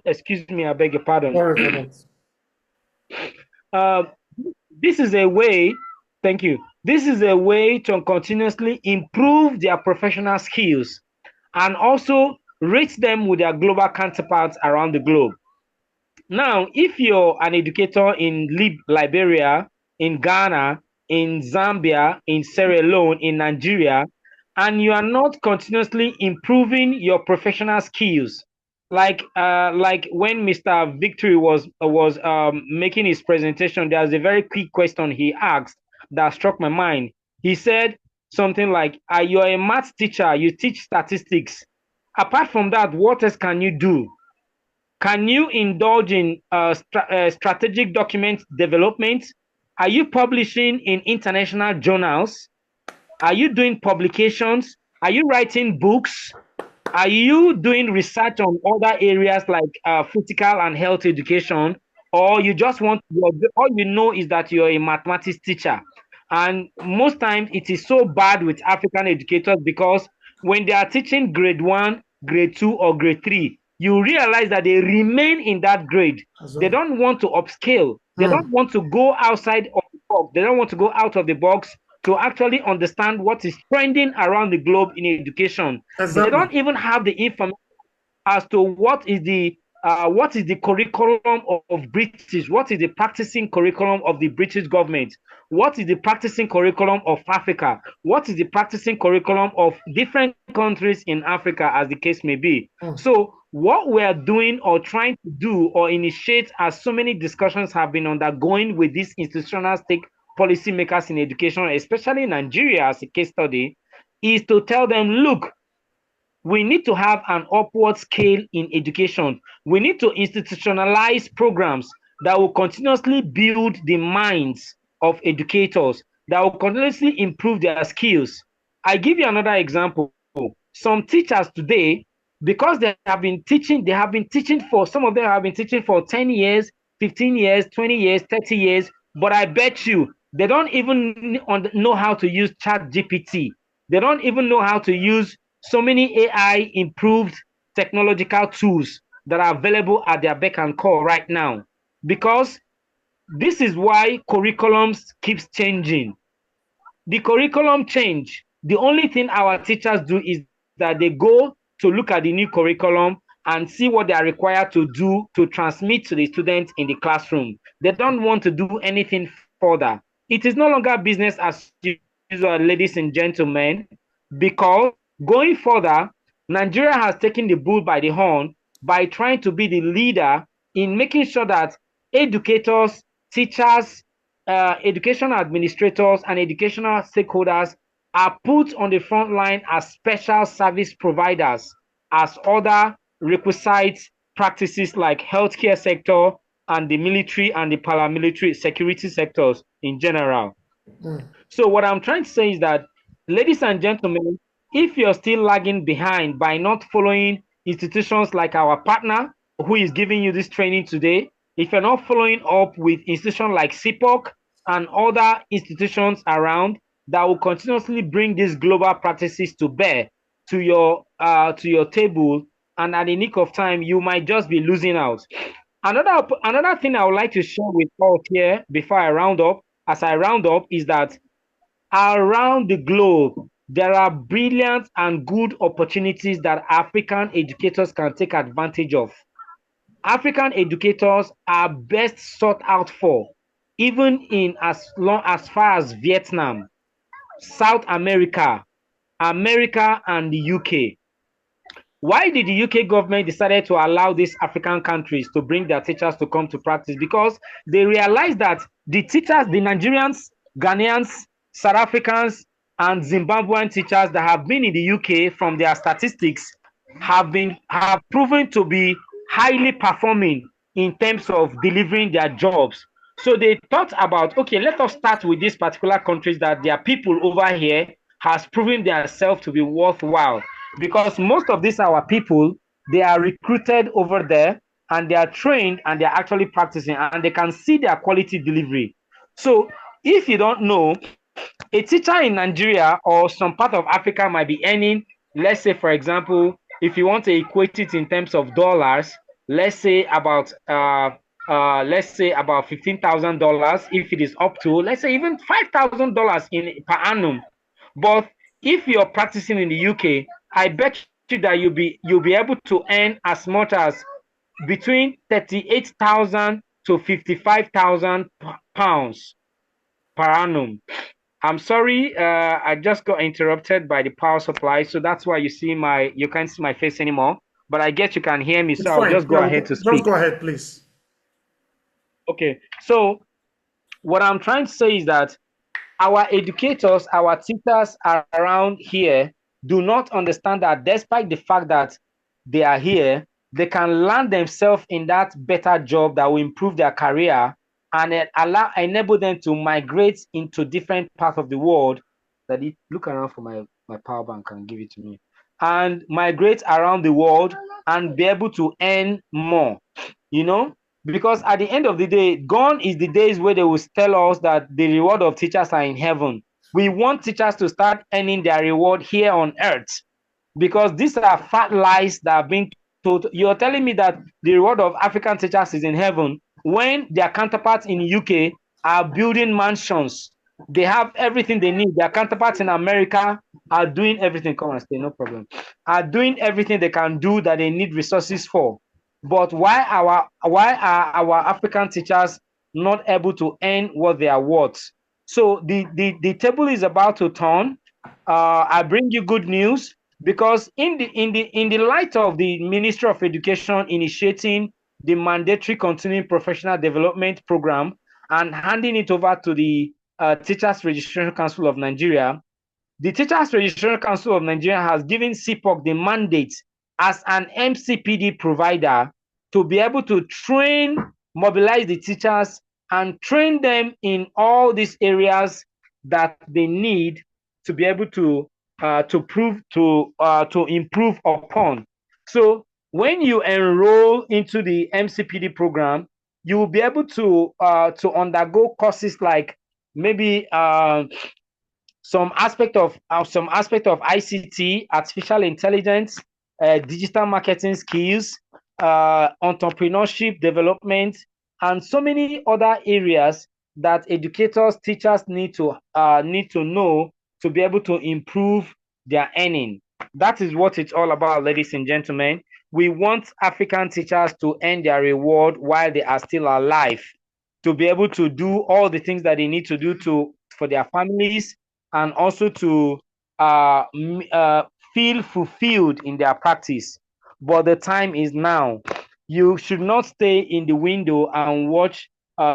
excuse me, I beg your pardon. Sorry for that. This is a way, thank you. This is a way to continuously improve their professional skills and also rate them with their global counterparts around the globe. Now, if you're an educator in Liberia, in Ghana, in Zambia, in Sierra Leone, in Nigeria, and you are not continuously improving your professional skills, like when Mr. Victory was making his presentation, there's a very quick question he asked that struck my mind. He said something like, you're a math teacher, you teach statistics. Apart from that, what else can you do? Can you indulge in strategic document development? Are you publishing in international journals? Are you doing publications? Are you writing books? Are you doing research on other areas like physical and health education? or you just want, all you know is that you're a mathematics teacher. And most times it is so bad with African educators because when they are teaching grade 1, grade 2, or grade 3, you realize that they remain in that grade. They don't want to upscale. They don't want to go outside of the box. They don't want to go out of the box to actually understand what is trending around the globe in education. They don't even have the information as to what is the curriculum of British, what is the practicing curriculum of the British government, what is the practicing curriculum of Africa, what is the practicing curriculum of different countries in Africa, as the case may be. So what we are doing or trying to do or initiate, as so many discussions have been undergoing with these institutional stake policymakers in education, especially in Nigeria as a case study, is to tell them, look, we need to have an upward scale in education. We need to institutionalize programs that will continuously build the minds of educators, that will continuously improve their skills. I give you another example. Some teachers today, because they have been teaching for, some of them have been teaching for 10 years, 15 years, 20 years, 30 years, but I bet you they don't even know how to use ChatGPT. They don't even know how to use so many AI improved technological tools that are available at their beck and call right now. Because this is why curriculums keeps changing. The curriculum change. The only thing our teachers do is that they go to look at the new curriculum and see what they are required to do to transmit to the students in the classroom. They don't want to do anything further. It is no longer business as usual, ladies and gentlemen, because going further, Nigeria has taken the bull by the horn by trying to be the leader in making sure that educators, teachers, educational administrators, and educational stakeholders are put on the front line as special service providers, as other requisite practices like healthcare sector and the military and the paramilitary security sectors in general. So what I'm trying to say is that, ladies and gentlemen, if you're still lagging behind by not following institutions like our partner who is giving you this training today, if you're not following up with institutions like CIEPUK and other institutions around that will continuously bring these global practices to bear to your table, and at the nick of time, you might just be losing out. Another thing I would like to share with all here before I round up, is that around the globe, there are brilliant and good opportunities that African educators can take advantage of. African educators are best sought out for, even in as far as Vietnam, South America, America, and the UK. Why did the UK government decided to allow these African countries to bring their teachers to come to practice? Because they realized that the teachers, the Nigerians, Ghanaians, South Africans, and Zimbabwean teachers that have been in the UK, from their statistics, have proven to be highly performing in terms of delivering their jobs. So they thought about, okay, let us start with these particular countries that their people over here has proven themselves to be worthwhile. Because most of these our people, they are recruited over there and they are trained and they're actually practicing and they can see their quality delivery. So if you don't know, a teacher in Nigeria or some part of Africa might be earning, let's say, for example, if you want to equate it in terms of dollars, let's say about $15,000. If it is up to, let's say, even $5,000 in per annum. But if you're practicing in the UK, I bet you that you'll be able to earn as much as between 38,000 to 55,000 pounds per annum. I'm sorry, I just got interrupted by the power supply, so that's why you can't see my face anymore. But I guess you can hear me, so I'll just go ahead to speak. Just go ahead, please. Okay, so what I'm trying to say is that our educators, our teachers around here do not understand that despite the fact that they are here, they can land themselves in that better job that will improve their career and enable them to migrate into different parts of the world. Look around for my power bank and give it to me. And migrate around the world and be able to earn more, you know? Because at the end of the day, gone is the days where they will tell us that the reward of teachers are in heaven. We want teachers to start earning their reward here on earth, because these are fat lies that are being told. You're telling me that the reward of African teachers is in heaven when their counterparts in UK are building mansions. They have everything they need. Their counterparts in America are doing everything. Come and stay, no problem. Are doing everything they can do that they need resources for. But why are our African teachers not able to earn what they are worth? So the table is about to turn. I bring you good news, because in the light of the Ministry of Education initiating the mandatory continuing professional development program and handing it over to the Teachers Registration Council of Nigeria, the Teachers Registration Council of Nigeria has given CIEPUK the mandate as an MCPD provider to be able to train, mobilize the teachers and train them in all these areas that they need to be able to improve upon. So when you enroll into the MCPD program, you will be able to undergo courses like maybe some aspect of ICT, artificial intelligence, digital marketing skills, entrepreneurship development, and so many other areas that educators, teachers need to know to be able to improve their earning. That is what it's all about, ladies and gentlemen. We want African teachers to earn their reward while they are still alive, to be able to do all the things that they need to do for their families, and also to feel fulfilled in their practice. But the time is now. You should not stay in the window and watch,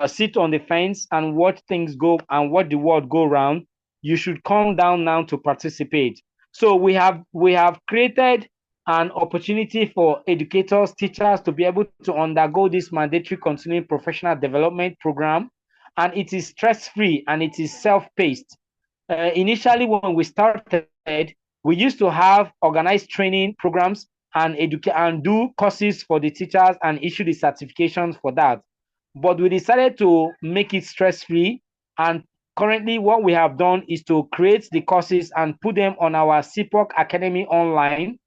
sit on the fence and watch things go and watch the world go round. You should come down now to participate. So we have created an opportunity for educators, teachers to be able to undergo this mandatory continuing professional development program, and it is stress-free and it is self-paced. Initially, when we started, we used to have organized training programs and do courses for the teachers and issue the certifications for that. But we decided to make it stress-free, and currently what we have done is to create the courses and put them on our CIEPUK Academy online,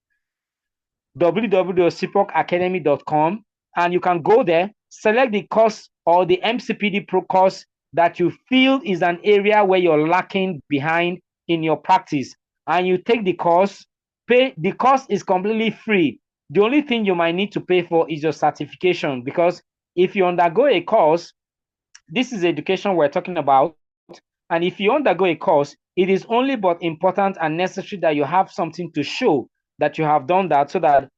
www.cipukacademy.com, and you can go there, select the course or the MCPD Pro course that you feel is an area where you're lacking behind in your practice, and you take the course. The course is completely free. The only thing you might need to pay for is your certification, because if you undergo a course, this is education we're talking about, and if you undergo a course, it is only but important and necessary that you have something to show that you have done that, so that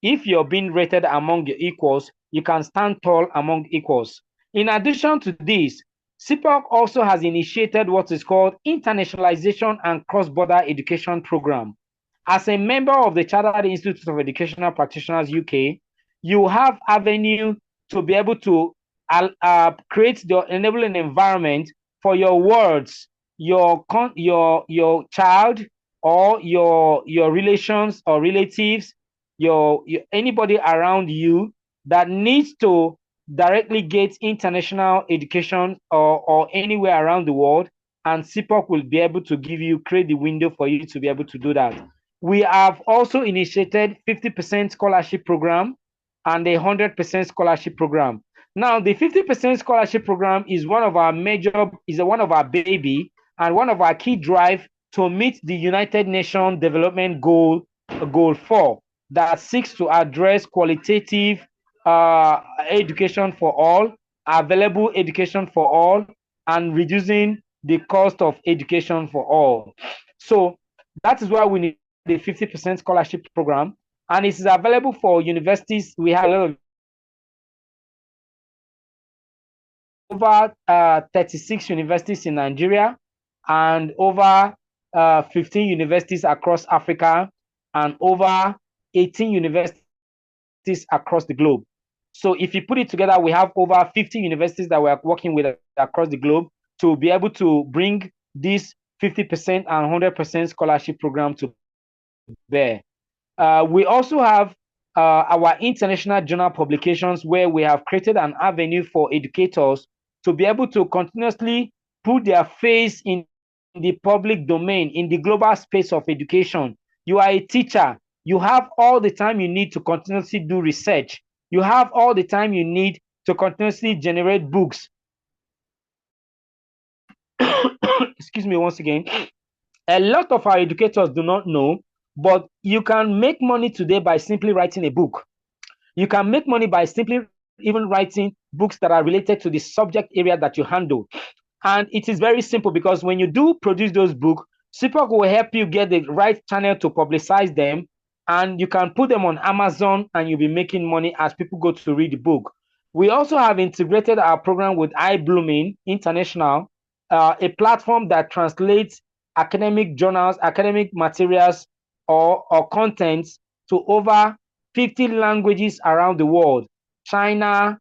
if you're being rated among your equals, you can stand tall among equals. In addition to this, CIEPUK also has initiated what is called Internationalization and Cross-Border Education Program. As a member of the Chartered Institute of Educational Practitioners UK, you have avenue to be able to create the enabling environment for your words, your child, or your relations or relatives, your anybody around you that needs to directly get international education or anywhere around the world, and CIEPUK will be able to create the window for you to be able to do that. We have also initiated 50% scholarship program and a 100% scholarship program. Now, the 50% scholarship program is one of our baby and one of our key drive to meet the United Nations Development Goal 4, that seeks to address qualitative education for all, available education for all, and reducing the cost of education for all. So that is why we need the 50% scholarship program, and it is available for universities. We have a lot of over 36 universities in Nigeria and over 15 universities across Africa and over 18 universities across the globe. So if you put it together, we have over 50 universities that we are working with across the globe to be able to bring this 50% and 100% scholarship program to bear. We also have our international journal publications, where we have created an avenue for educators to be able to continuously put their face in the public domain, in the global space of education. You are a teacher. You have all the time you need to continuously do research. You have all the time you need to continuously generate books. Excuse me once again. A lot of our educators do not know, but you can make money today by simply writing a book. You can make money by simply even writing books that are related to the subject area that you handle. And it is very simple, because when you do produce those books, CIEPUK will help you get the right channel to publicize them, and you can put them on Amazon and you'll be making money as people go to read the book. We also have integrated our program with iBlooming International, a platform that translates academic journals, academic materials, or contents to over 50 languages around the world: China,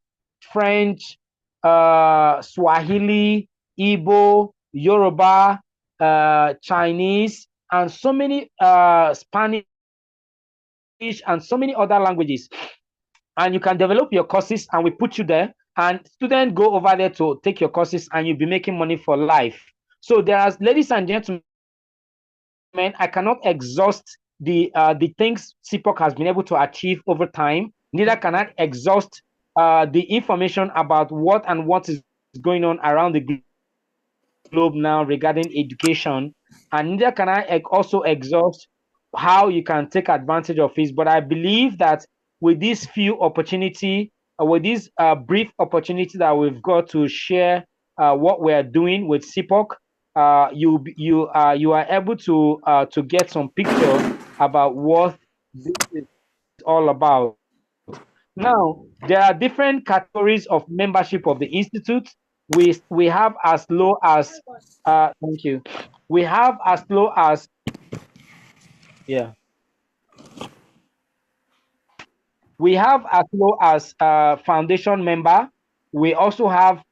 French, Swahili, Igbo, Yoruba, Chinese, and so many Spanish, and so many other languages. And you can develop your courses, and we put you there, and students go over there to take your courses, and you'll be making money for life. So there are, ladies and gentlemen, I cannot exhaust the things CIEPUK has been able to achieve over time. Neither can I exhaust the information about what is going on around the globe now regarding education, and neither can I also exhaust how you can take advantage of it. But I believe that with this few opportunity, with this brief opportunity that we've got to share what we are doing with CIEPUK, you are able to get some picture about what this is all about. Now, there are different categories of membership of the institute. We have as low as thank you. We have as low as yeah. We have as low as foundation member. We also have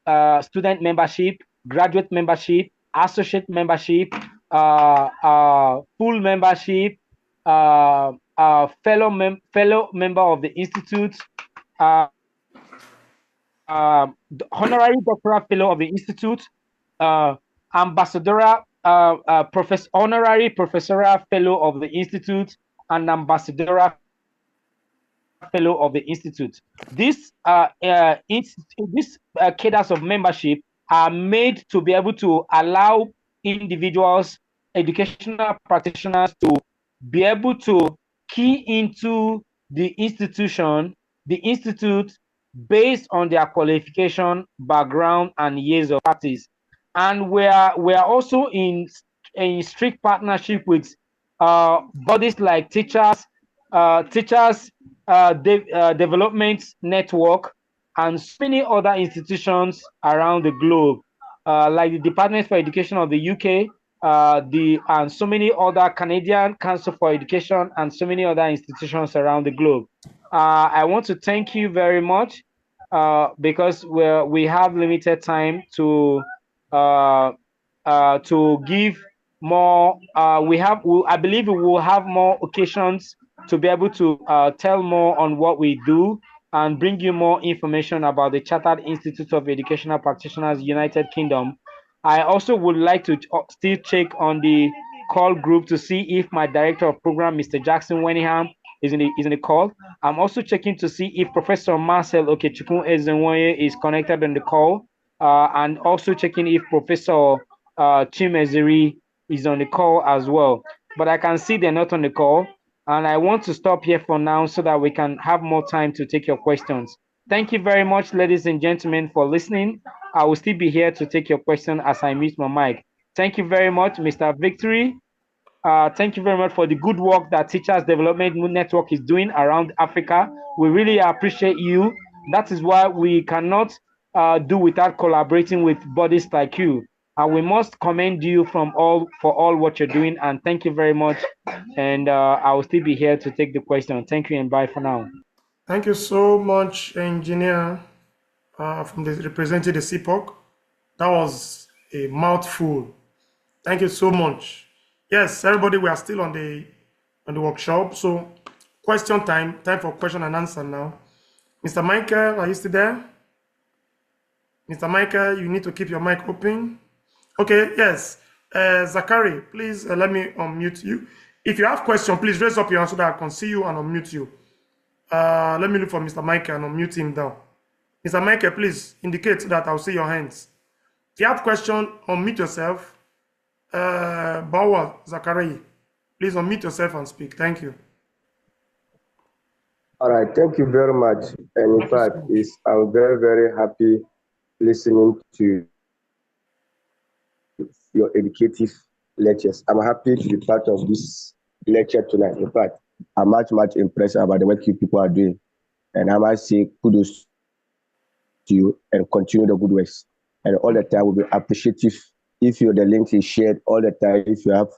student membership, graduate membership, associate membership, full membership, fellow member of the institute, honorary doctoral fellow of the institute, ambassadorial honorary professorial fellow of the institute, and ambassadorial fellow of the institute. These cadres of membership are made to be able to allow individuals, educational practitioners, to be able to key into the institute based on their qualification, background, and years of practice. And we are also in strict partnership with bodies like teachers development network, and so many other institutions around the globe, like the Department for Education of the UK, and so many other Canadian Council for Education, and so many other institutions around the globe. I want to thank you very much, because we have limited time to give more. I believe we will have more occasions to be able to tell more on what we do and bring you more information about the Chartered Institute of Educational Practitioners, United Kingdom. I also would like to still check on the call group to see if my director of program, Mr. Jackson Wenningham, is in the call. I'm also checking to see if Professor Marcel Okechukwu Ezenwoye is connected on the call, and also checking if Professor Chimeziri is on the call as well. But I can see they're not on the call, and I want to stop here for now so that we can have more time to take your questions. Thank you very much, ladies and gentlemen, for listening. I will still be here to take your question as I mute my mic. Thank you very much, Mr. Victory. Thank you very much for the good work that Teachers Development Network is doing around Africa. We really appreciate you. That is why we cannot do without collaborating with bodies like you. And we must commend you for all what you're doing. And thank you very much. And I will still be here to take the question. Thank you and bye for now. Thank you so much, engineer, representing the CIEPUK. That was a mouthful. Thank you so much. Yes, everybody, we are still on the workshop. So question time. Time for question and answer now. Mr. Michael, are you still there? Mr. Michael, you need to keep your mic open. Okay, yes. Zachary, please let me unmute you. If you have question, please raise up your hand so that I can see you and unmute you. Let me look for Mr. Michael and unmute him down. Mr. Michael, please indicate so that I'll see your hands. If you have question, unmute yourself. Bawa Zachary, please unmute yourself and speak. Thank you. All right, thank you very much. And in fact, I'm very, very happy listening to your educative lectures. I'm happy to be part of this lecture tonight. In fact, I'm much, much impressed about the work you people are doing. And I must say kudos to you and continue the good works. And all the time, we'll be appreciative if the link is shared all the time. If you have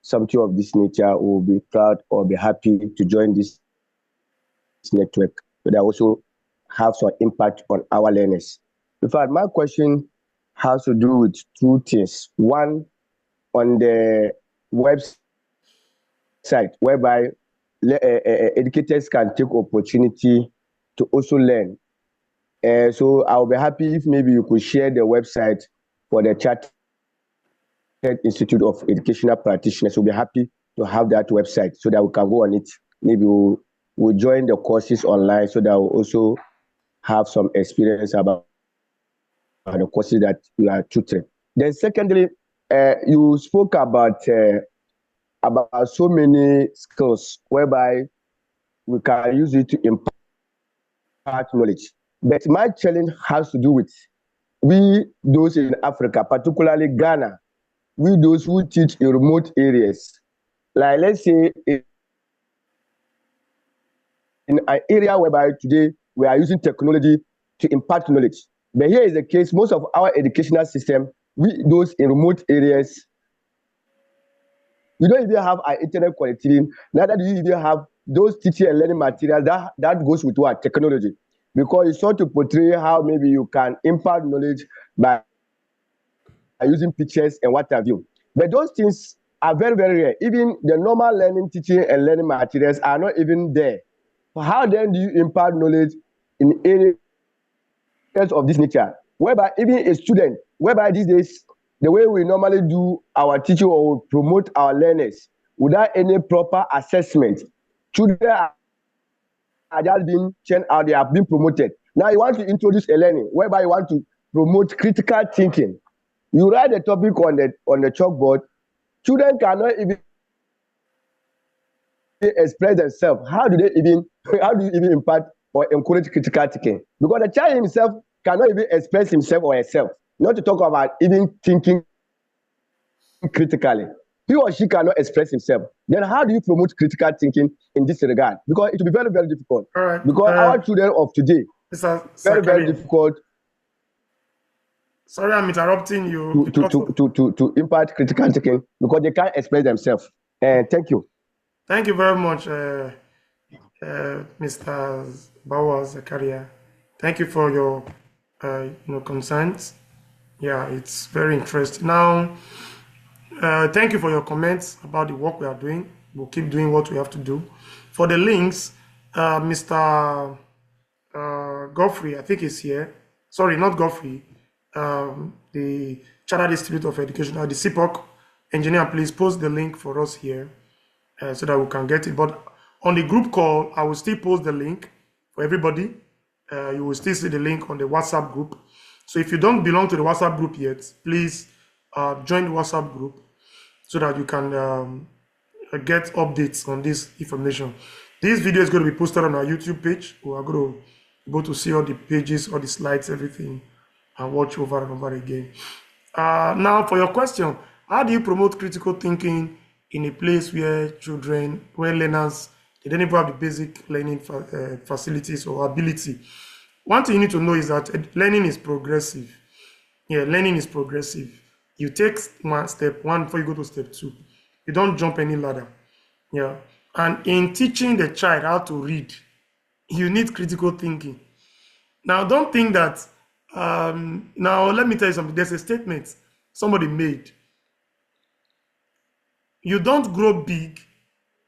something of this nature, we'll be proud or be happy to join this network, so that also have some impact on our learners. In fact, my question has to do with two things. One, on the website, whereby educators can take opportunity to also learn. So I'll be happy if maybe you could share the website for the Chartered Institute of Educational Practitioners. We'll be happy to have that website so that we can go on it. Maybe we'll join the courses online so that we'll also have some experience about the courses that we are tutoring. Then secondly, you spoke about so many skills whereby we can use it to impart knowledge. But my challenge has to do with we, those in Africa, particularly Ghana, we, those who teach in remote areas. Like, let's say, in an area whereby today we are using technology to impart knowledge. But here is the case, most of our educational system, we, those in remote areas, we don't even have our internet connectivity, neither do you even have those teaching and learning materials that goes with what? Technology. Because it's sort to portray how maybe you can impart knowledge by using pictures and what have you. But those things are very, very rare. Even the normal learning, teaching and learning materials are not even there. How then do you impart knowledge in areas of this nature? Whereby even a student, whereby these days, the way we normally do our teaching or promote our learners without any proper assessment, children are just being churned out, they have been promoted. Now you want to introduce a learning whereby you want to promote critical thinking. You write the topic on the chalkboard, children cannot even express themselves. How do you even impart or encourage critical thinking? Because the child himself cannot even express himself or herself, not to talk about even thinking critically. He or she cannot express himself. Then how do you promote critical thinking in this regard? Because it will be very, very difficult. All right. Because our children of today, very, very difficult. Sorry, I'm interrupting you. To impart critical thinking because they can't express themselves. Thank you. Thank you very much, Mr. Bawa Zakaria. Thank you for your concerns. Yeah, it's very interesting. Now, thank you for your comments about the work we are doing. We'll keep doing what we have to do. For the links, Mr. Godfrey, I think is here. Sorry, not Godfrey. The Chartered Institute of Education, the CIEPUK engineer, please post the link for us here so that we can get it. But on the group call, I will still post the link for everybody. You will still see the link on the WhatsApp group. So if you don't belong to the WhatsApp group yet, please join the WhatsApp group so that you can get updates on this information. This video is going to be posted on our YouTube page. We are going to be able to see all the pages, all the slides, everything, and watch over and over again. Now, for your question, how do you promote critical thinking in a place where learners, they don't even have the basic learning facilities or ability? One thing you need to know is that learning is progressive. Yeah, learning is progressive. You take step one before you go to step two. You don't jump any ladder. Yeah. And in teaching the child how to read, you need critical thinking. Now, don't think that, now let me tell you something. There's a statement somebody made. You don't grow big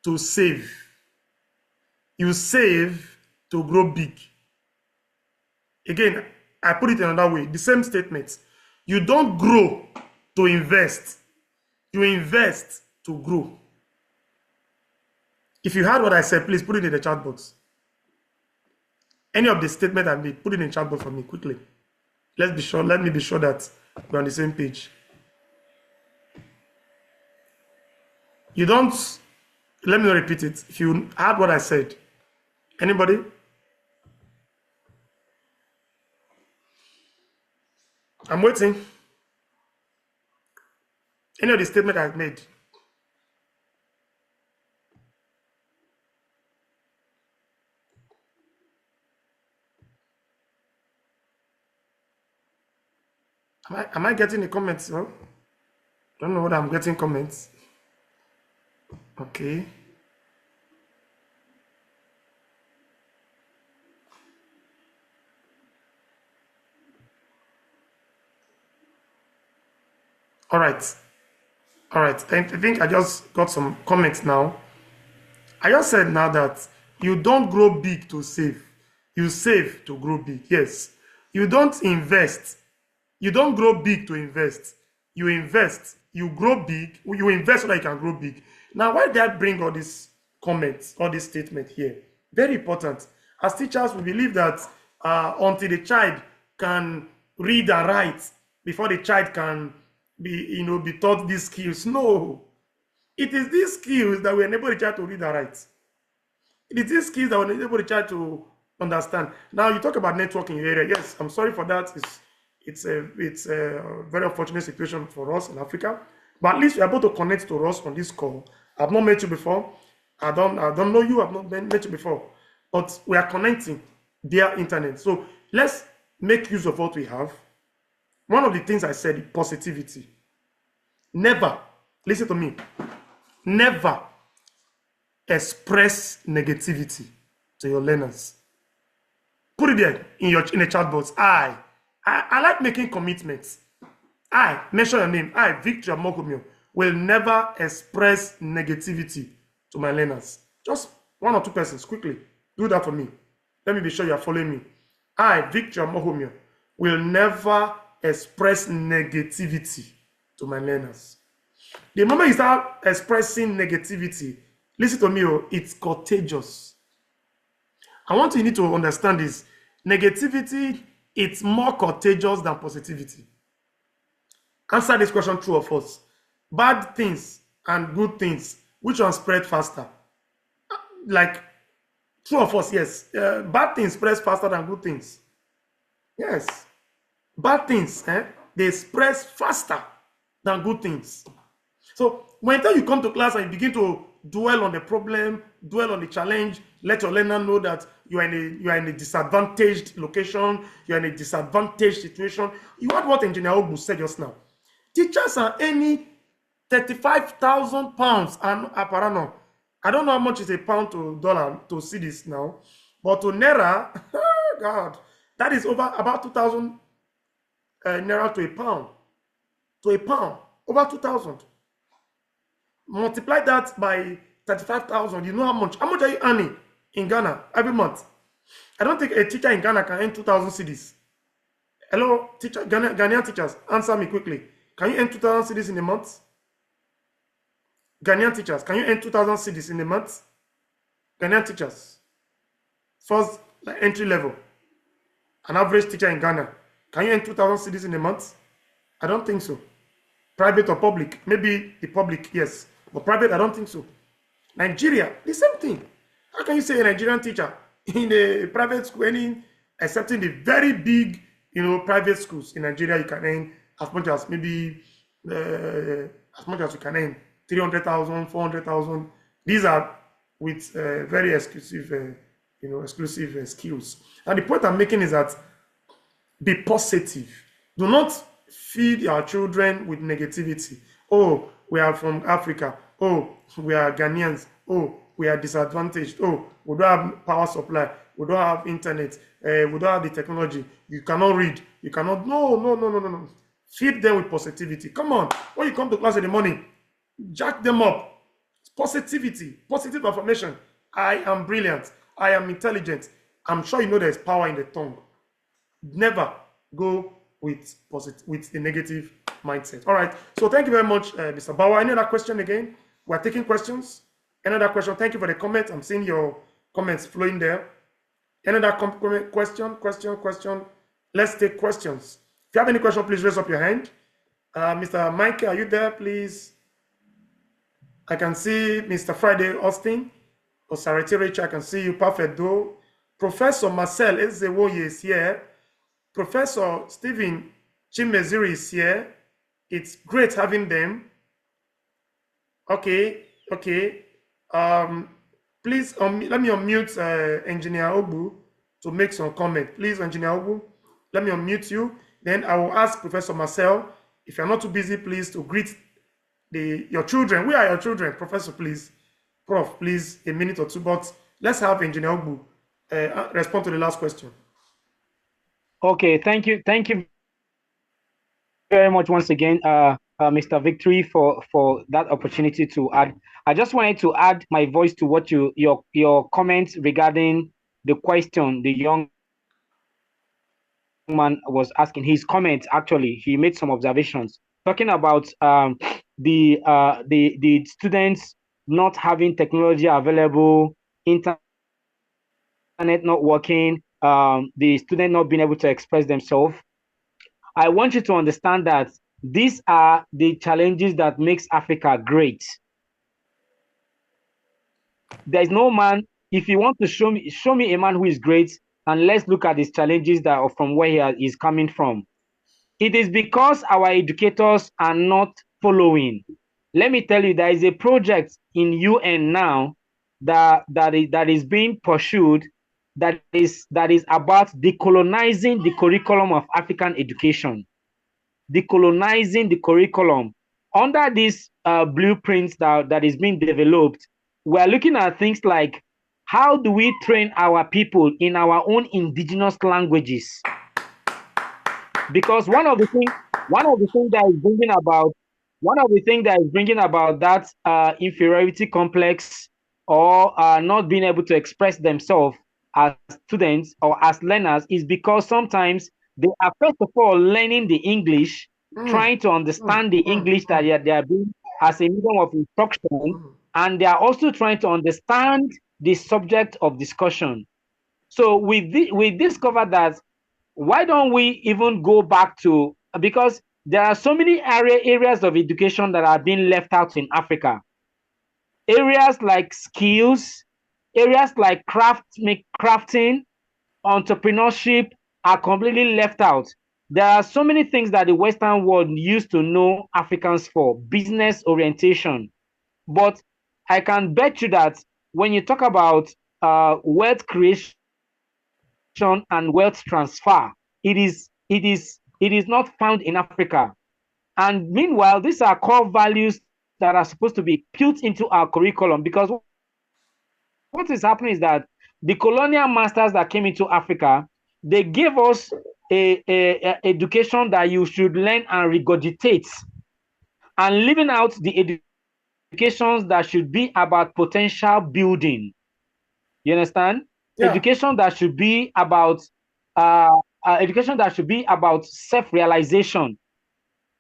to save. You save to grow big. Again, I put it another way. The same statement. You don't grow to invest. You invest to grow. If you heard what I said, please put it in the chat box. Any of the statement I made, put it in the chat box for me quickly. Let me be sure that we're on the same page. You don't, let me repeat it. If you heard what I said, anybody? I'm waiting. Any of the statement I've made. Am I getting the comments? Huh? Don't know what I'm getting comments. Okay. All right. All right. I think I just got some comments now. I just said now that you don't grow big to save. You save to grow big. Yes. You don't invest. You don't grow big to invest. You invest. You grow big. You invest so that you can grow big. Now, why did I bring all these comments, all this statement here? Very important. As teachers, we believe that until the child can read and write, before the child can be taught these skills. No. It is these skills that will enable the child to read and write. It is these skills that will enable the child to understand. Now, you talk about networking in your area. Yes, I'm sorry for that. It's a very unfortunate situation for us in Africa. But at least you're able to connect to us on this call. I've not met you before. I don't know you. I've not met you before. But we are connecting via internet. So let's make use of what we have. One of the things I said, positivity. Never, listen to me, never express negativity to your learners. Put it there in the chat box. I like making commitments. I, mention your name, I, victoryomokhomion, will never express negativity to my learners. Just one or two persons, quickly. Do that for me. Let me be sure you are following me. I, victoryomokhomion, will never express negativity to my learners. The moment you start expressing negativity, listen to me, it's contagious. I want you need to understand this. Negativity, it's more contagious than positivity. Answer this question, true or false. Bad things and good things, which one spread faster? Like, true or false? Yes. Bad things spread faster than good things. Yes. Bad things, they spread faster than good things. So whenever you come to class and you begin to dwell on the problem, dwell on the challenge, let your learner know that you are in a disadvantaged location, you are in a disadvantaged situation. You heard what Engineer Ogbu said just now. Teachers are earning 35,000 pounds and apparano. I don't know how much is a pound to dollar to see this now, but to naira, God, that is over about 2,000 naira to a pound. To a pound, over 2,000. Multiply that by 35,000. You know how much? How much are you earning in Ghana every month? I don't think a teacher in Ghana can earn 2,000 cedis. Hello, teacher, Ghanaian teachers, answer me quickly. Can you earn 2,000 cedis in a month? Ghanaian teachers, can you earn 2,000 cedis in a month? Ghanaian teachers, first entry level, an average teacher in Ghana, can you earn 2,000 cedis in a month? I don't think so. Private or public? Maybe the public, yes. But private, I don't think so. Nigeria, the same thing. How can you say a Nigerian teacher in a private school, excepting the very big, private schools in Nigeria, you can earn as much as maybe, as much as you can earn, 300,000, 400,000. These are with very exclusive, exclusive skills. And the point I'm making is that be positive. Do not feed your children with negativity. Oh, we are from Africa. Oh, we are Ghanaians. Oh, we are disadvantaged. Oh, we don't have power supply. We don't have internet. We don't have the technology. You cannot read. You cannot. No. Feed them with positivity. Come on. When you come to class in the morning, jack them up. Positivity, positive affirmation. I am brilliant. I am intelligent. I'm sure you know there's power in the tongue. Never go with a negative mindset. All right. So thank you very much, Mr. Bauer. Any other question again? We're taking questions. Another question. Thank you for the comment. I'm seeing your comments flowing there. Another question. Let's take questions. If you have any question, please raise up your hand. Mr. Mike, are you there, please? I can see Mr. Friday Austin. Osarete Rachel, I can see you. Perfect, though. Professor Marcel Ezewoye is here. Professor Stephen Chimeziri is here. It's great having them. Okay. Please, let me unmute Engineer Obu to make some comment. Please, Engineer Obu, let me unmute you. Then I will ask Professor Marcel, if you're not too busy, please, to greet your children. Where are your children? Professor, please. Prof, please, a minute or two. But let's have Engineer Obu respond to the last question. Okay, thank you very much once again, Mr. Victory, for that opportunity to add. I just wanted to add my voice to what your comments regarding the question the young man was asking. His comments, actually, he made some observations talking about the students not having technology available, internet not working, the student not being able to express themselves. I want you to understand that these are the challenges that makes Africa great. There is no man, if you want to show me a man who is great, and let's look at these challenges that are from where he is coming from. It is because our educators are not following. Let me tell you, there is a project in UN now that is being pursued that is about decolonizing the curriculum of African education. Decolonizing the curriculum. Under this blueprint that is being developed, we're looking at things like, how do we train our people in our own indigenous languages? Because one of the things that is bringing about that inferiority complex, or not being able to express themselves as students or as learners, is because sometimes they are first of all learning the English, trying to understand the English that they are being as a medium of instruction, and they are also trying to understand the subject of discussion. So we discovered that, why don't we even go back to, because there are so many areas of education that are being left out in Africa. Areas like skills, areas like crafting, entrepreneurship are completely left out. There are so many things that the Western world used to know Africans for, business orientation. But I can bet you that when you talk about wealth creation and wealth transfer, it is not found in Africa. And meanwhile, these are core values that are supposed to be built into our curriculum, because what is happening is that the colonial masters that came into Africa, they gave us a education that you should learn and regurgitate, and leaving out the educations that should be about potential building. You understand? Yeah. Education that should be about self-realization.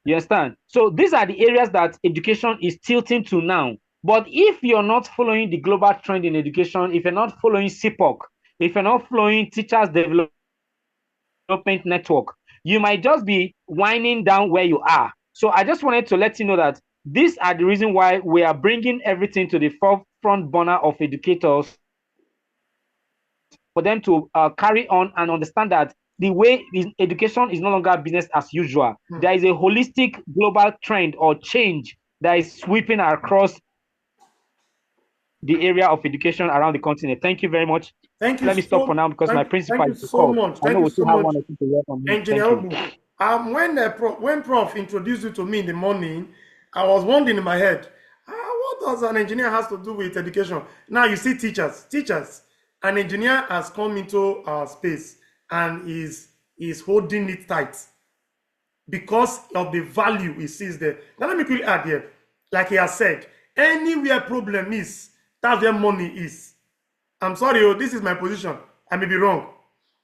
You understand? So these are the areas that education is tilting to now. But if you're not following the global trend in education, if you're not following CIEPUK, if you're not following Teachers Development Network, you might just be winding down where you are. So I just wanted to let you know that these are the reason why we are bringing everything to the forefront burner of educators, for them to carry on and understand that the way education is no longer business as usual. There is a holistic global trend or change that is sweeping across the area of education around the continent. Thank you very much. Thank you. Let me stop for now, because my principal is so much. Thank you so much. Engineer Obu, when Prof introduced you to me in the morning, I was wondering in my head, what does an engineer has to do with education? Now you see teachers. An engineer has come into our space and is holding it tight because of the value he sees there. Now let me quickly add here, like he has said, anywhere problem is, that's where money is. I'm sorry, oh, this is my position. I may be wrong.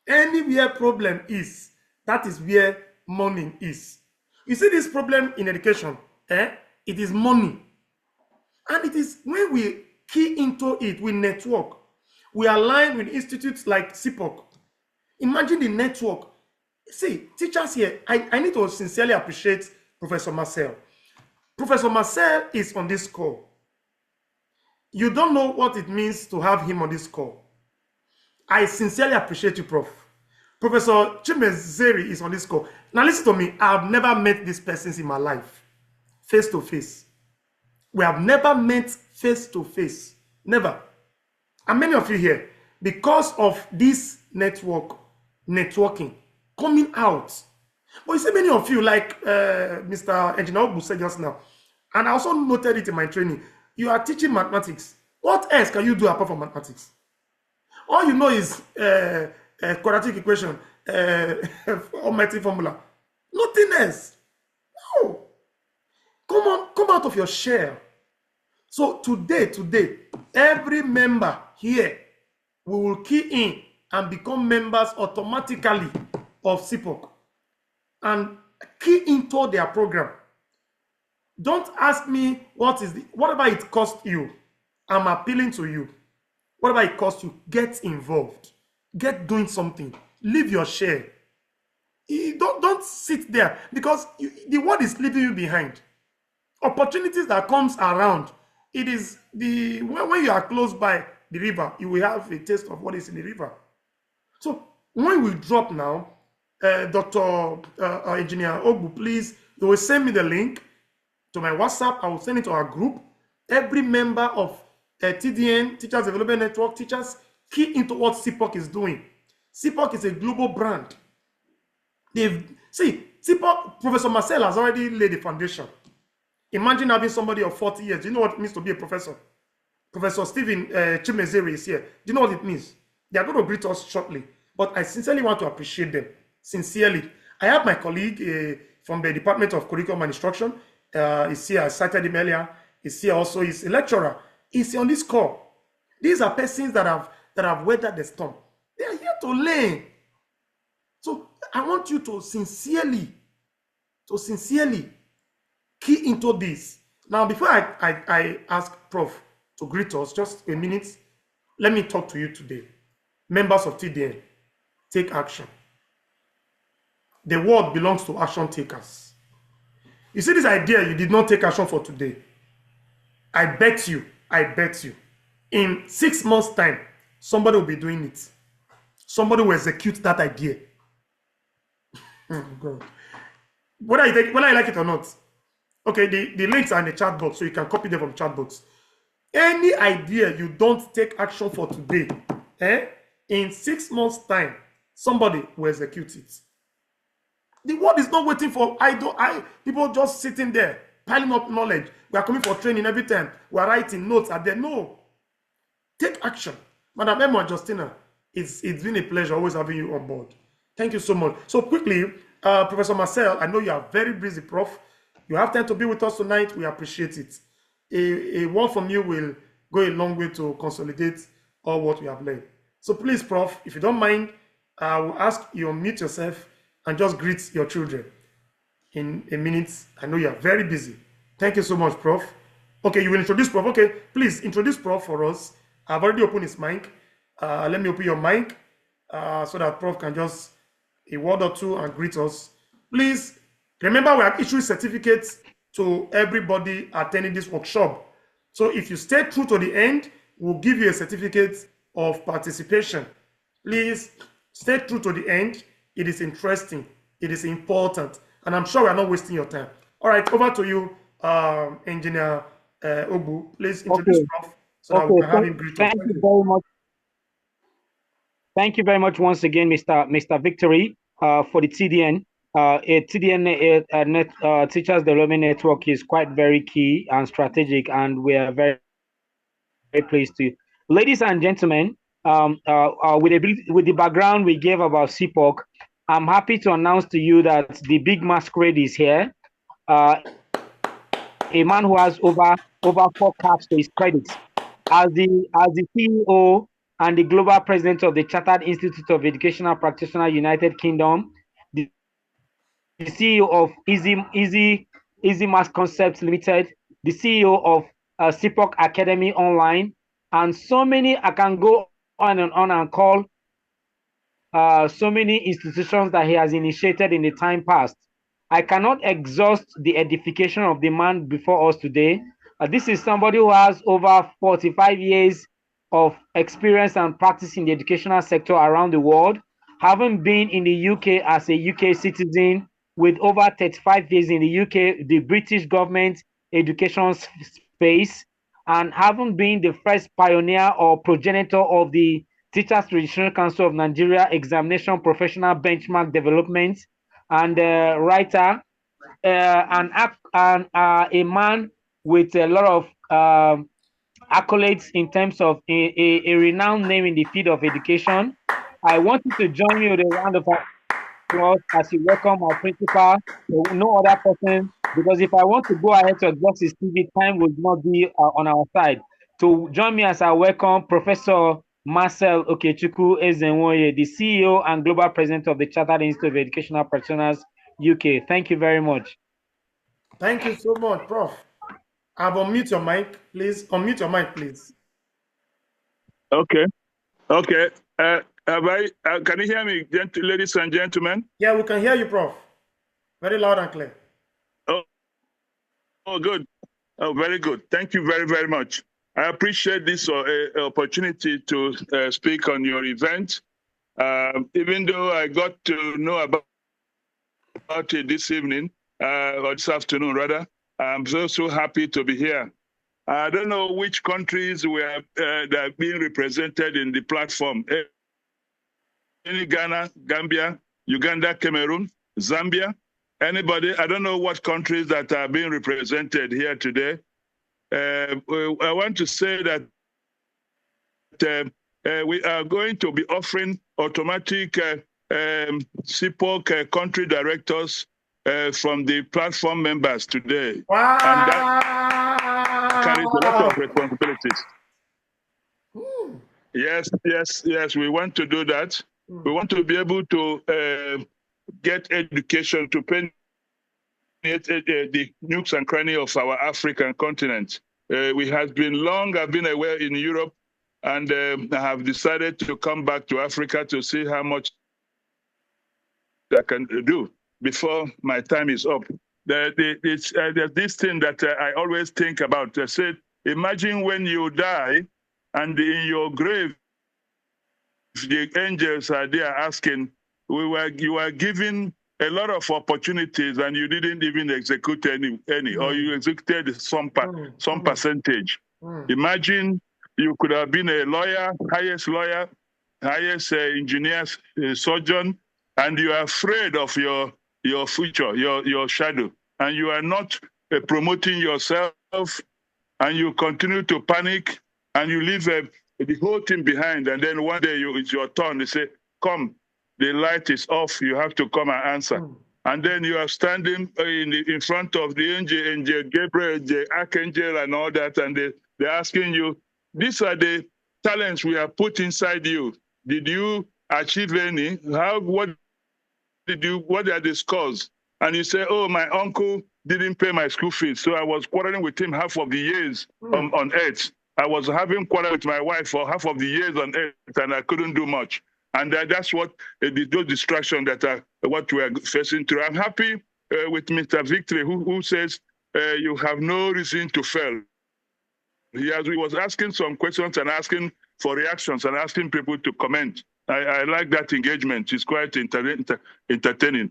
Anywhere problem is, that is where money is. You see this problem in education, it is money. And it is when we key into it, we network. We align with institutes like CIEPUK. Imagine the network. See, teachers here, I need to sincerely appreciate Professor Marcel. Professor Marcel is on this call. You don't know what it means to have him on this call. I sincerely appreciate you, Prof. Professor Chimezeri is on this call. Now listen to me. I've never met these persons in my life, face to face. We have never met face to face. Never. And many of you here, because of this networking, coming out. But you see, many of you, like Mr. Engineer Obu said just now, and I also noted it in my training, you are teaching mathematics. What else can you do apart from mathematics? All you know is quadratic equation, almighty formula. Nothing else. No. Come on, come out of your shell. So today, every member here, we will key in and become members automatically of CIEPUK and key into their program. Don't ask me whatever it costs you. I'm appealing to you. Whatever it costs you, get involved. Get doing something. Leave your share. Don't sit there because the world is leaving you behind. Opportunities that comes around, it is when you are close by the river, you will have a taste of what is in the river. So when we drop now, Dr. Engineer Ogbu, please, you will send me the link to my WhatsApp. I will send it to our group. Every member of TDN, Teachers Development Network, teachers, key into what CIEPUK is doing. CIEPUK is a global brand. CIEPUK, Professor Marcel has already laid the foundation. Imagine having somebody of 40 years. Do you know what it means to be a professor? Professor Stephen Chimezeri is here. Do you know what it means? They are going to greet us shortly. But I sincerely want to appreciate them. Sincerely. I have my colleague from the Department of Curriculum and Instruction. He's here. I cited him earlier. He's here also. He's a lecturer. He's on this call. These are persons that have weathered the storm. They are here to learn. So I want you to sincerely key into this. Now, before I ask Prof to greet us, just a minute, let me talk to you today. Members of TDN, take action. The world belongs to action takers. You see this idea you did not take action for today. I bet you, in 6 months' time, somebody will be doing it. Somebody will execute that idea. Oh, God. Whether you like it or not. Okay, the links are in the chat box, so you can copy them from chat box. Any idea you don't take action for today, in 6 months' time, somebody will execute it. The world is not waiting for people just sitting there, piling up knowledge. We are coming for training every time. We are writing notes at there. No. Take action. Madam Emma Justina, it's been a pleasure always having you on board. Thank you so much. So quickly, Professor Marcel, I know you are very busy, Prof. You have time to be with us tonight. We appreciate it. A word from you will go a long way to consolidate all what we have learned. So please, Prof, if you don't mind, I will ask you to mute yourself and just greet your children in a minute. I know you are very busy. Thank you so much, Prof. Okay, you will introduce Prof. Okay, please introduce Prof for us. I've already opened his mic. Let me open your mic so that Prof can just a word or two and greet us. Please remember, we are issuing certificates to everybody attending this workshop. So if you stay through to the end, we'll give you a certificate of participation. Please stay through to the end. It is interesting. It is important. And I'm sure we are not wasting your time. All right, over to you, Engineer Ogbu. Please introduce Prof so that we can have him greet us. Thank you very much. Thank you very much once again, Mr. Victory, for the TDN. A TDN Teachers Development Network is quite very key and strategic, and we are very, very pleased to. Ladies and gentlemen, with the background we gave about CIEPUK, I'm happy to announce to you that the big masquerade is here. A man who has over 4 caps to his credit as the CEO and the Global President of the Chartered Institute of Educational Practitioner, United Kingdom, the CEO of Easy Mass Concepts Limited, the CEO of CIEPUK Academy Online, and so many. I can go on and call so many institutions that he has initiated in the time past. I cannot exhaust the edification of the man before us today. This is somebody who has over 45 years of experience and practice in the educational sector around the world, having been in the UK as a UK citizen with over 35 years in the UK, the British government education space, and having been the first pioneer or progenitor of the Teachers Traditional Council of Nigeria Examination Professional Benchmark Development, and writer, and a man with a lot of accolades in terms of a renowned name in the field of education. I want you to join me with a round of applause as you welcome our principal, no other person, because if I want to go ahead to exhaust his TV, time would not be on our side. To join me as I welcome Professor Marcel Okechukwu Ezenwoye, the CEO and Global President of the Chartered Institute of Educational Practitioners, UK. Thank you very much. Thank you so much, Prof. I've unmute your mic, please. Unmute your mic, please. Okay. Okay. Can you hear me, ladies and gentlemen? Yeah, we can hear you, Prof. Very loud and clear. Oh, good. Oh, very good. Thank you very, very much. I appreciate this opportunity to speak on your event. Even though I got to know about it this evening, or this afternoon rather, I'm so happy to be here. I don't know which countries were that are being represented in the platform. Any Ghana, Gambia, Uganda, Cameroon, Zambia, anybody? I don't know what countries that are being represented here today. I want to say that we are going to be offering automatic CIEPUK country directors from the platform members today. Wow. And that carries a lot of responsibilities. Yes, we want to do that. We want to be able to get education to penetrate the nooks and crannies of our African continent. We have been I've been away in Europe, and I have decided to come back to Africa to see how much I can do before my time is up. There's this thing that I always think about. I said, imagine when you die and in your grave, the angels are there asking, you were given a lot of opportunities and you didn't even execute any, or you executed some percentage. Imagine you could have been a lawyer, highest engineer, surgeon, and you are afraid of your future, your shadow, and you are not promoting yourself, and you continue to panic, and you leave the whole thing behind, and then one day it's your turn. They say, come, the light is off, you have to come and answer. And then you are standing in front of the angel Gabriel, the archangel, and all that, and they're asking you, these are the talents we have put inside you. Did you achieve any? What are the scores? And you say, oh, my uncle didn't pay my school fees, so I was quarreling with him half of the years on earth. I was having quarrel with my wife for half of the years on earth, and I couldn't do much. And that's what those distractions that are what we are facing through. I'm happy with Mr. Victory, who says you have no reason to fail. He was asking some questions and asking for reactions and asking people to comment. I like that engagement. It's quite entertaining.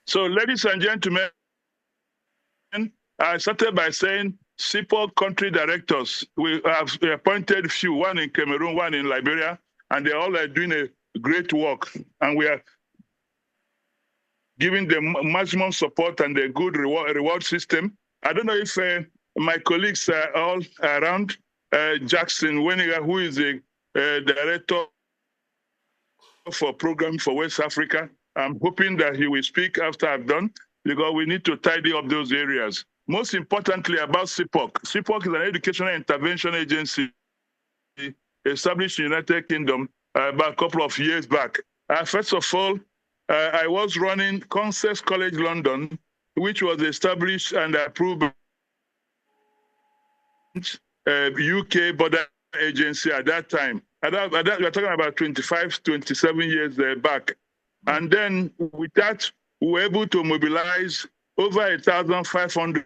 So, ladies and gentlemen, I started by saying CIEPUK country directors. We have appointed few, one in Cameroon, one in Liberia, and they all are doing a great work. And we are giving them maximum support and a good reward system. I don't know if my colleagues are all around. Jackson Weniger, who is the director for program for West Africa. I'm hoping that he will speak after I've done, because we need to tidy up those areas. Most importantly about CIEPUK. CIEPUK is an educational intervention agency established in the United Kingdom about a couple of years back. First of all, I was running Concepts College London, which was established and approved UK border agency at that time. We're talking about 25, 27 years back. And then with that, we were able to mobilize over 1,500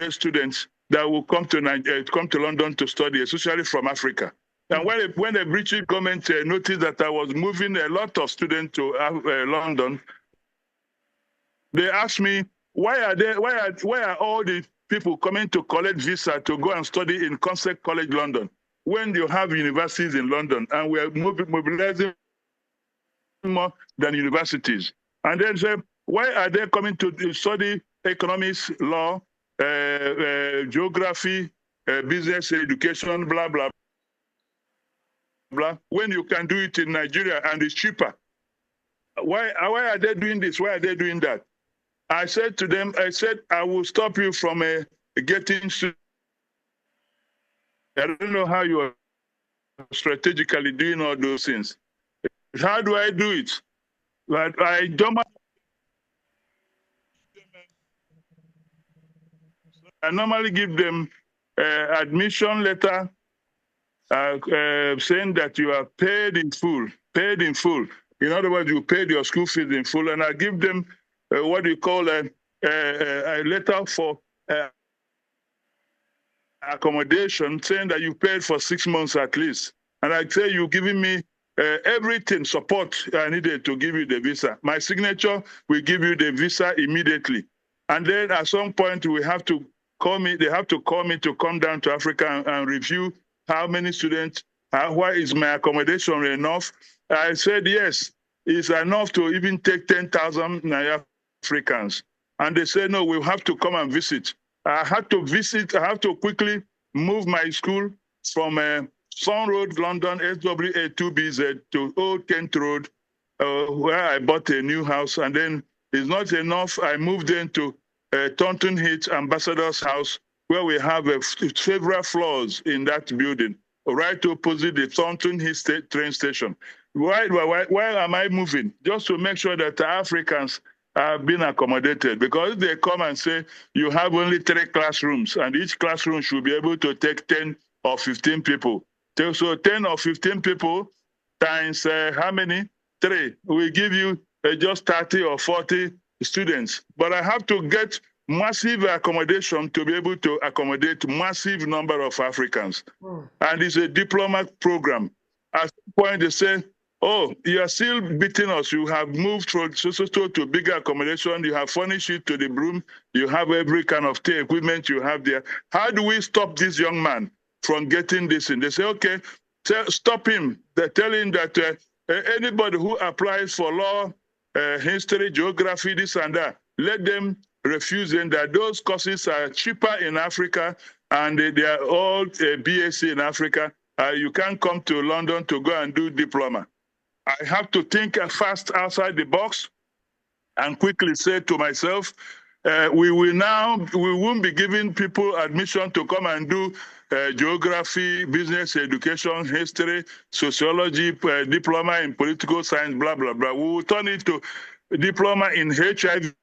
students that will come to London to study, especially from Africa. And when the British government noticed that I was moving a lot of students to London, they asked me, why are all the people coming to collect visa to go and study in Concept College London when you have universities in London and we are mobilizing more than universities? And then say, why are they coming to study economics, law, geography, business education, blah, blah, blah, when you can do it in Nigeria and it's cheaper? Why are they doing this? Why are they doing that? I said to them, I will stop you from getting. I don't know how you are strategically doing all those things. How do I do it? But I don't. I normally give them admission letter saying that you are paid in full. Paid in full. In other words, you paid your school fees in full, and I give them what we call a letter for accommodation, saying that you paid for 6 months at least. And I say, you're giving me everything, support I needed to give you the visa. My signature will give you the visa immediately. And then at some point, we have to call me. They have to call me to come down to Africa and review how many students, why is my accommodation enough? I said, yes, it's enough to even take 10,000 Africans. And they said, no, we'll have to come and visit. I had to visit. I have to quickly move my school from Sun Road, London, SWA2BZ to Old Kent Road, where I bought a new house. And then it's not enough. I moved into Taunton Heath Ambassador's House, where we have several floors in that building, right opposite the Taunton Heath train station. Why am I moving? Just to make sure that Africans are being accommodated. Because if they come and say, you have only 3 classrooms, and each classroom should be able to take 10 or 15 people. So 10 or 15 people times how many? 3. We give you just 30 or 40 students. But I have to get massive accommodation to be able to accommodate massive number of Africans. And it's a diploma program. At some point they say, oh, you are still beating us. You have moved from so to bigger accommodation. You have furnished it to the room. You have every kind of equipment you have there. How do we stop this young man from getting this in? They say, okay, stop him. They tell him that anybody who applies for law, history, geography, this and that, let them refuse them, that those courses are cheaper in Africa and they are all BSc in Africa. You can't come to London to go and do diploma. I have to think fast outside the box and quickly say to myself, we won't be giving people admission to come and do geography, business education, history, sociology, diploma in political science, blah, blah, blah. We will turn it to diploma in HIV,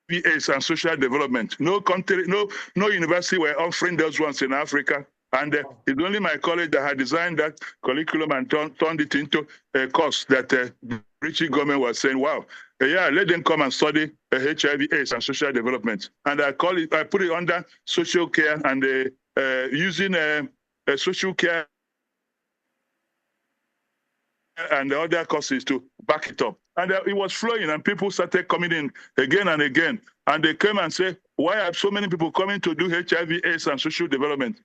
AIDS, and social development. No country, no university were offering those ones in Africa. And it's only my college that had designed that curriculum and turned it into a course that the British government was saying, wow, yeah, let them come and study HIV, AIDS, and social development. And I put it under social care and using social care and the other courses to back it up. And it was flowing, and people started coming in again and again. And they came and said, why are so many people coming to do HIV, AIDS, and social development?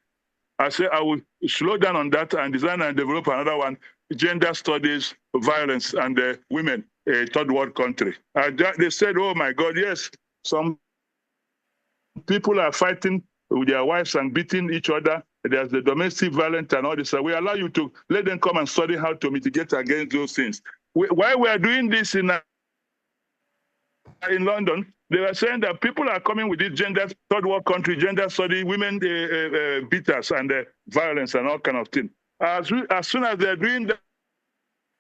I said, I will slow down on that and design and develop another one, gender studies, violence, and women, a third world country. They said, oh my God, yes, some people are fighting with their wives and beating each other. There's the domestic violence and all this. So we allow you to let them come and study how to mitigate against those things. While we are doing this in London, they were saying that people are coming with this gender, third world country, gender study, women beaters and violence and all kind of things. As soon as they're doing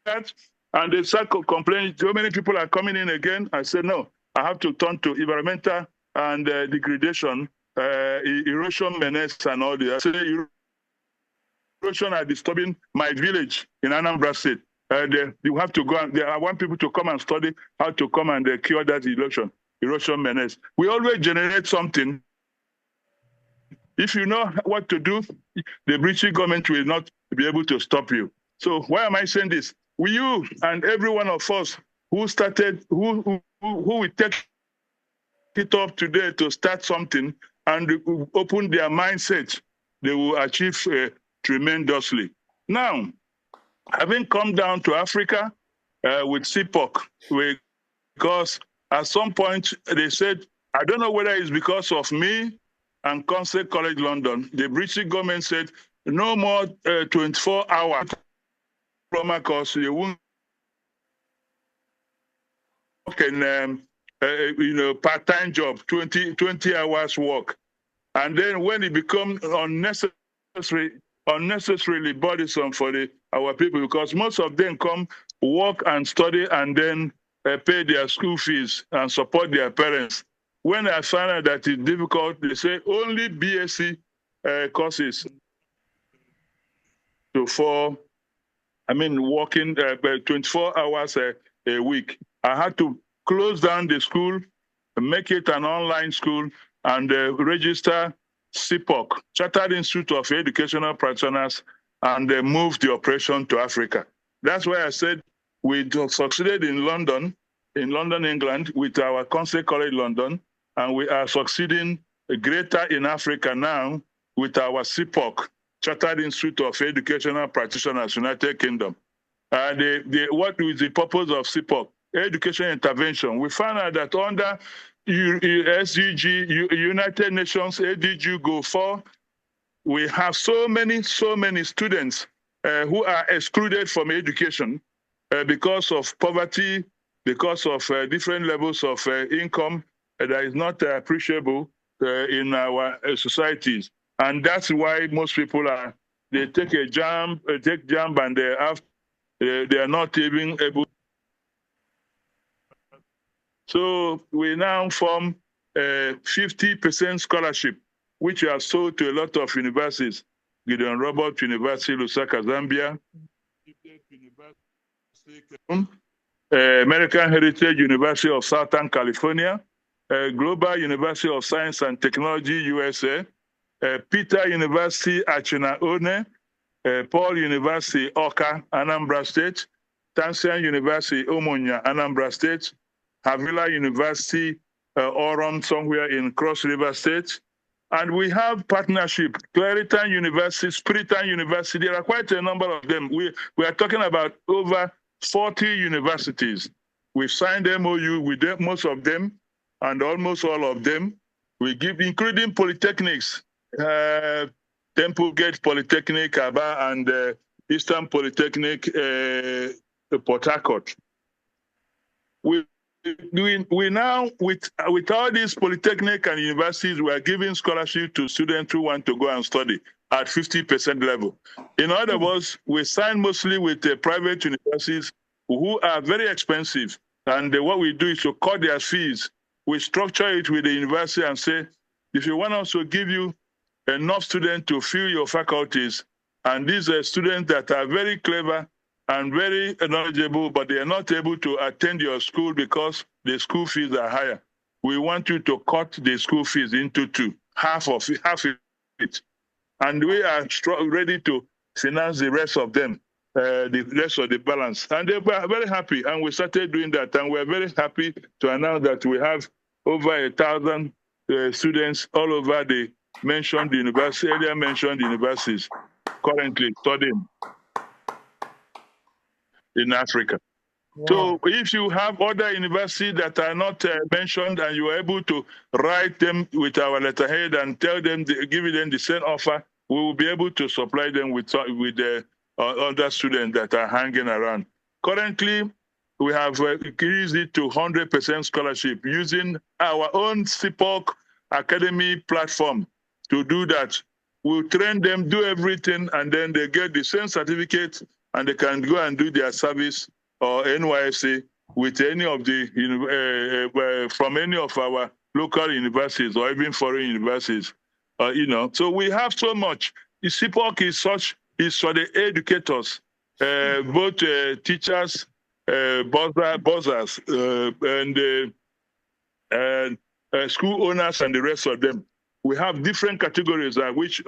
that, and they start complaining, so many people are coming in again. I said, no, I have to turn to environmental and degradation, erosion menace, and all that. I said, erosion are disturbing my village in Anambra State. You have to go. I want people to come and study how to come and cure that erosion menace. We always generate something. If you know what to do, the British government will not be able to stop you. So why am I saying this? You and every one of us who started, who will take it up today to start something and open their mindset, they will achieve tremendously. Now, having come down to Africa with CIEPUK, because at some point they said, I don't know whether it's because of me and Council College London, the British government said, no more 24-hour diploma course, you won't work in part-time job, 20 hours work. And then when it becomes unnecessarily burdensome for our people, because most of them come work and study and then pay their school fees and support their parents. When I find out that it's difficult, they say only BSc courses working 24 hours a week. I had to close down the school, make it an online school, and register CIEPUK, Chartered Institute of Educational Practitioners, and move the operation to Africa. That's why I said we succeeded in London, England, with our Council College London, and we are succeeding greater in Africa now with our CIEPUK, Chartered Institute of Educational Practitioners, United Kingdom. What is the purpose of CIEPUK? Education intervention. We found out that under SDG, United Nations ADG Goal 4, we have so many students who are excluded from education because of poverty, because of different levels of income that is not appreciable in our societies. And that's why most people they take JAMB and they are not even able. So we now form a 50% scholarship, which we have sold to a lot of universities. Gideon Roberts University, Lusaka, Zambia, American Heritage University of Southern California, Global University of Science and Technology, USA, Peter University, Achinaone, Paul University, Oka, Anambra State, Tansian University, Omonia, Anambra State, Havila University, Oron, somewhere in Cross River State. And we have partnership, Clariton University, Spiritan University. There are quite a number of them. We are talking about over 40 universities. We've signed MOU with them, most of them, and almost all of them. We give, including polytechnics, Temple Gate Polytechnic, Aba, and Eastern Polytechnic, Port Harcourt. We now, with all these polytechnic and universities, we are giving scholarship to students who want to go and study at 50% level. In other words, we sign mostly with private universities who are very expensive. And what we do is to cut their fees. We structure it with the university and say, if you want us to give you enough students to fill your faculties, and these are students that are very clever and very knowledgeable, but they are not able to attend your school because the school fees are higher. We want you to cut the school fees into two, half of it. And we are ready to finance the rest of them, the rest of the balance. And they were very happy, and we started doing that. And we're very happy to announce that we have over 1,000 students all over the earlier mentioned universities currently studying in Africa. Wow. So if you have other universities that are not mentioned and you are able to write them with our letterhead and tell them, give them the same offer, we will be able to supply them with the other students that are hanging around. Currently, we have increased it to 100% scholarship using our own CIEPUK Academy platform to do that. we'll train them, do everything, and then they get the same certificate, and they can go and do their service or NYSC with any of the from any of our local universities or even foreign universities. So we have so much. The CIEPUK is for the educators, both teachers, buzzers, and school owners and the rest of them. We have different categories, which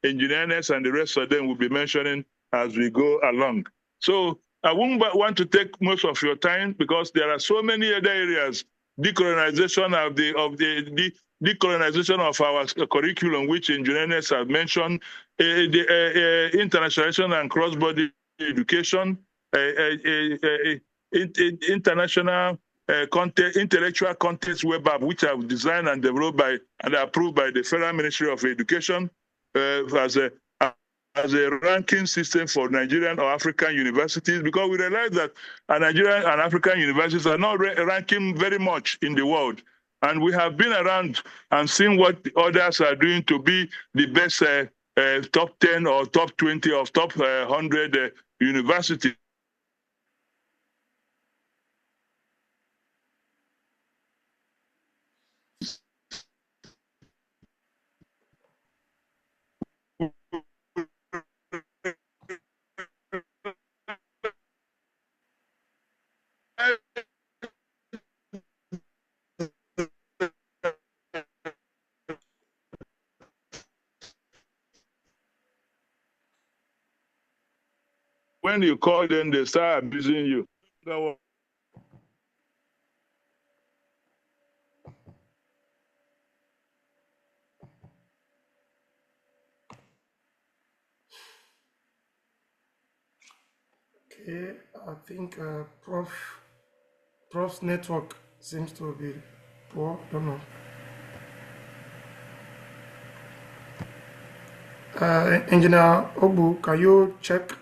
engineers and the rest of them will be mentioning as we go along. So I won't want to take most of your time because there are so many other areas. Decolonization of the decolonization of our curriculum, which engineers have mentioned, the internationalization and cross-border education, international intellectual content web app, which are designed and developed by and approved by the Federal Ministry of Education as a ranking system for Nigerian or African universities, because we realize that Nigerian and African universities are not ranking very much in the world. And we have been around and seen what others are doing to be the best top 10 or top 20 or top 100 universities. When you call them, they start abusing you. Okay, I think Prof's network seems to be poor. Don't know. Engineer Obu, can you check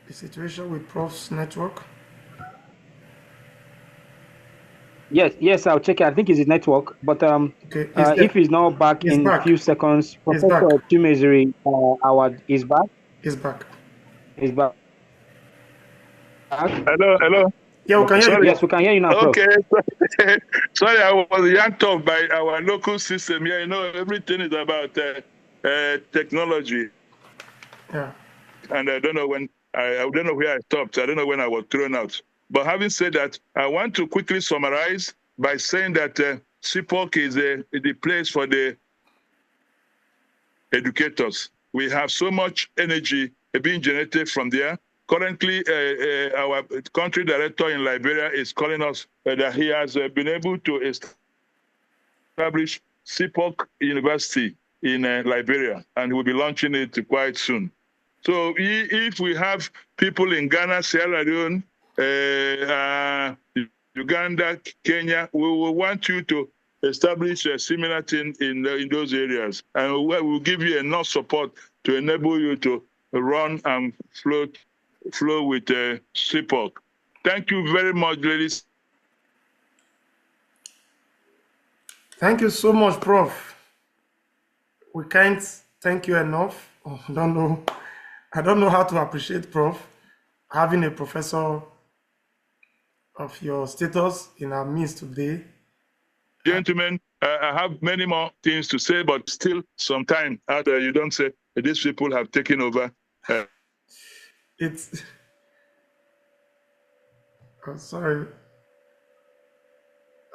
the situation with Prof's network? Yes, I'll check it. I think it's his network, but Okay, if he's not back he's in a back. few seconds, He's Professor back. Chimeziri is back. He's back. He's back. Hello. Yeah, we can hear you. Yes, we can hear you now, Prof. Okay. Sorry, I was yanked off by our local system. Yeah, everything is about technology. Yeah. And I don't know when I don't know where I stopped. I don't know when I was thrown out. But having said that, I want to quickly summarize by saying that CIEPUK is the place for the educators. We have so much energy being generated from there. Currently, our country director in Liberia is calling us that he has been able to establish CIEPUK University in Liberia, and we'll be launching it quite soon. So if we have people in Ghana, Sierra Leone, Uganda, Kenya, we will want you to establish a similar thing in those areas, and we will give you enough support to enable you to run and flow with CIEPUK. Thank you very much, ladies. Thank you so much, Prof. We can't thank you enough. Oh, I don't know how to appreciate Prof. Having a professor of your status in our midst today. Gentlemen, I have many more things to say, but still some time after you don't say these people have taken over. It's I'm sorry.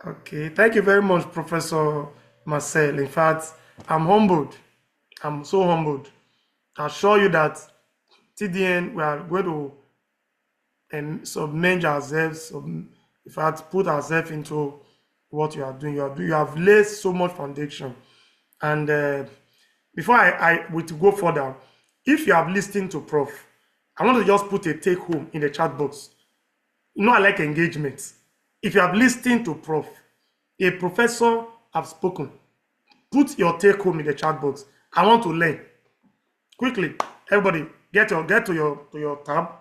Okay, thank you very much, Professor Marcel. In fact, I'm humbled. I'm so humbled. I assure you that TDN, we are going to submerge ourselves, in fact, put ourselves into what you are doing. You have laid so much foundation. And before I to go further, if you have listened to Prof, I want to just put a take home in the chat box. I like engagement. If you have listened to Prof, a professor have spoken. Put your take home in the chat box. I want to learn. Quickly, everybody, get to your tab.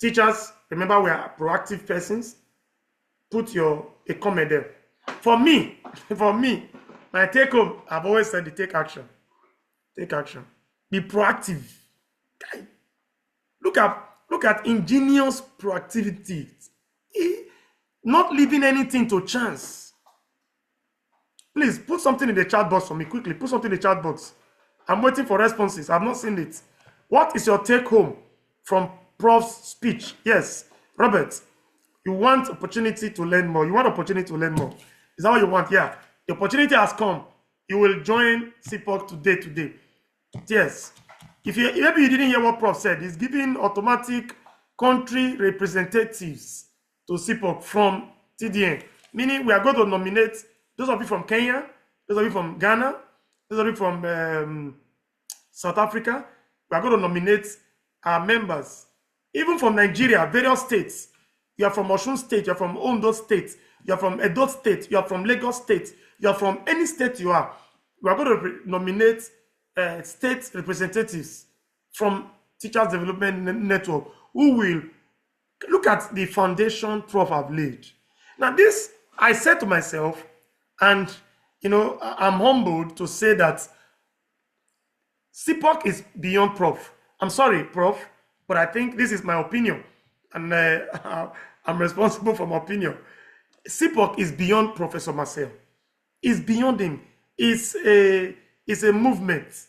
Teachers, remember we are proactive persons. Put a comment there. For me, my take home, I've always said the take action. Take action. Be proactive. Guy, look at ingenious proactivity. Not leaving anything to chance. Please put something in the chat box for me quickly. Put something in the chat box. I'm waiting for responses. I've not seen it. What is your take home from Prof's speech? Yes, Robert, you want opportunity to learn more. You want opportunity to learn more. Is that what you want? Yeah. The opportunity has come. You will join CIEPUK today. Yes. If you maybe you didn't hear what Prof said, he's giving automatic country representatives to CIEPUK from TDN. Meaning we are going to nominate those of you from Kenya, those of you from Ghana, those of you from South Africa. We are going to nominate our members. Even from Nigeria, various states. You are from Osun State, you are from Ondo State, you are from Edo State, you are from Lagos State, you are from any state you are. We are going to nominate state representatives from Teachers Development Network who will look at the foundation Prof have laid. Now this, I said to myself, and you know, I'm humbled to say that CIEPUK is beyond Prof. I'm sorry, Prof, but I think this is my opinion, and I'm responsible for my opinion. CIEPUK is beyond Professor Marcel. It's beyond him. It's a movement,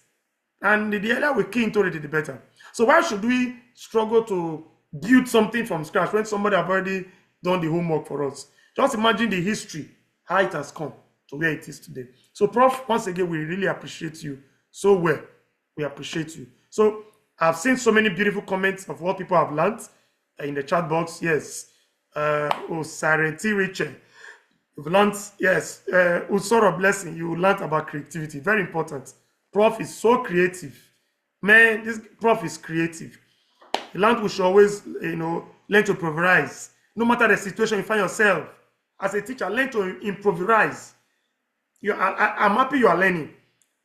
and the earlier we key into it, the better. So why should we struggle to build something from scratch when somebody have already done the homework for us? Just imagine the history, how it has come to where it is today. So, Prof, once again, we really appreciate you so well. We appreciate you. So, I've seen so many beautiful comments of what people have learned in the chat box. Yes. Sarenti Richard, you've learned, yes. Usoro Blessing, you learned about creativity. Very important. Prof is so creative. Man, this Prof is creative. The learned we should always, you know, learn to improvise. No matter the situation you find yourself, as a teacher, learn to improvise. I'm happy you are learning.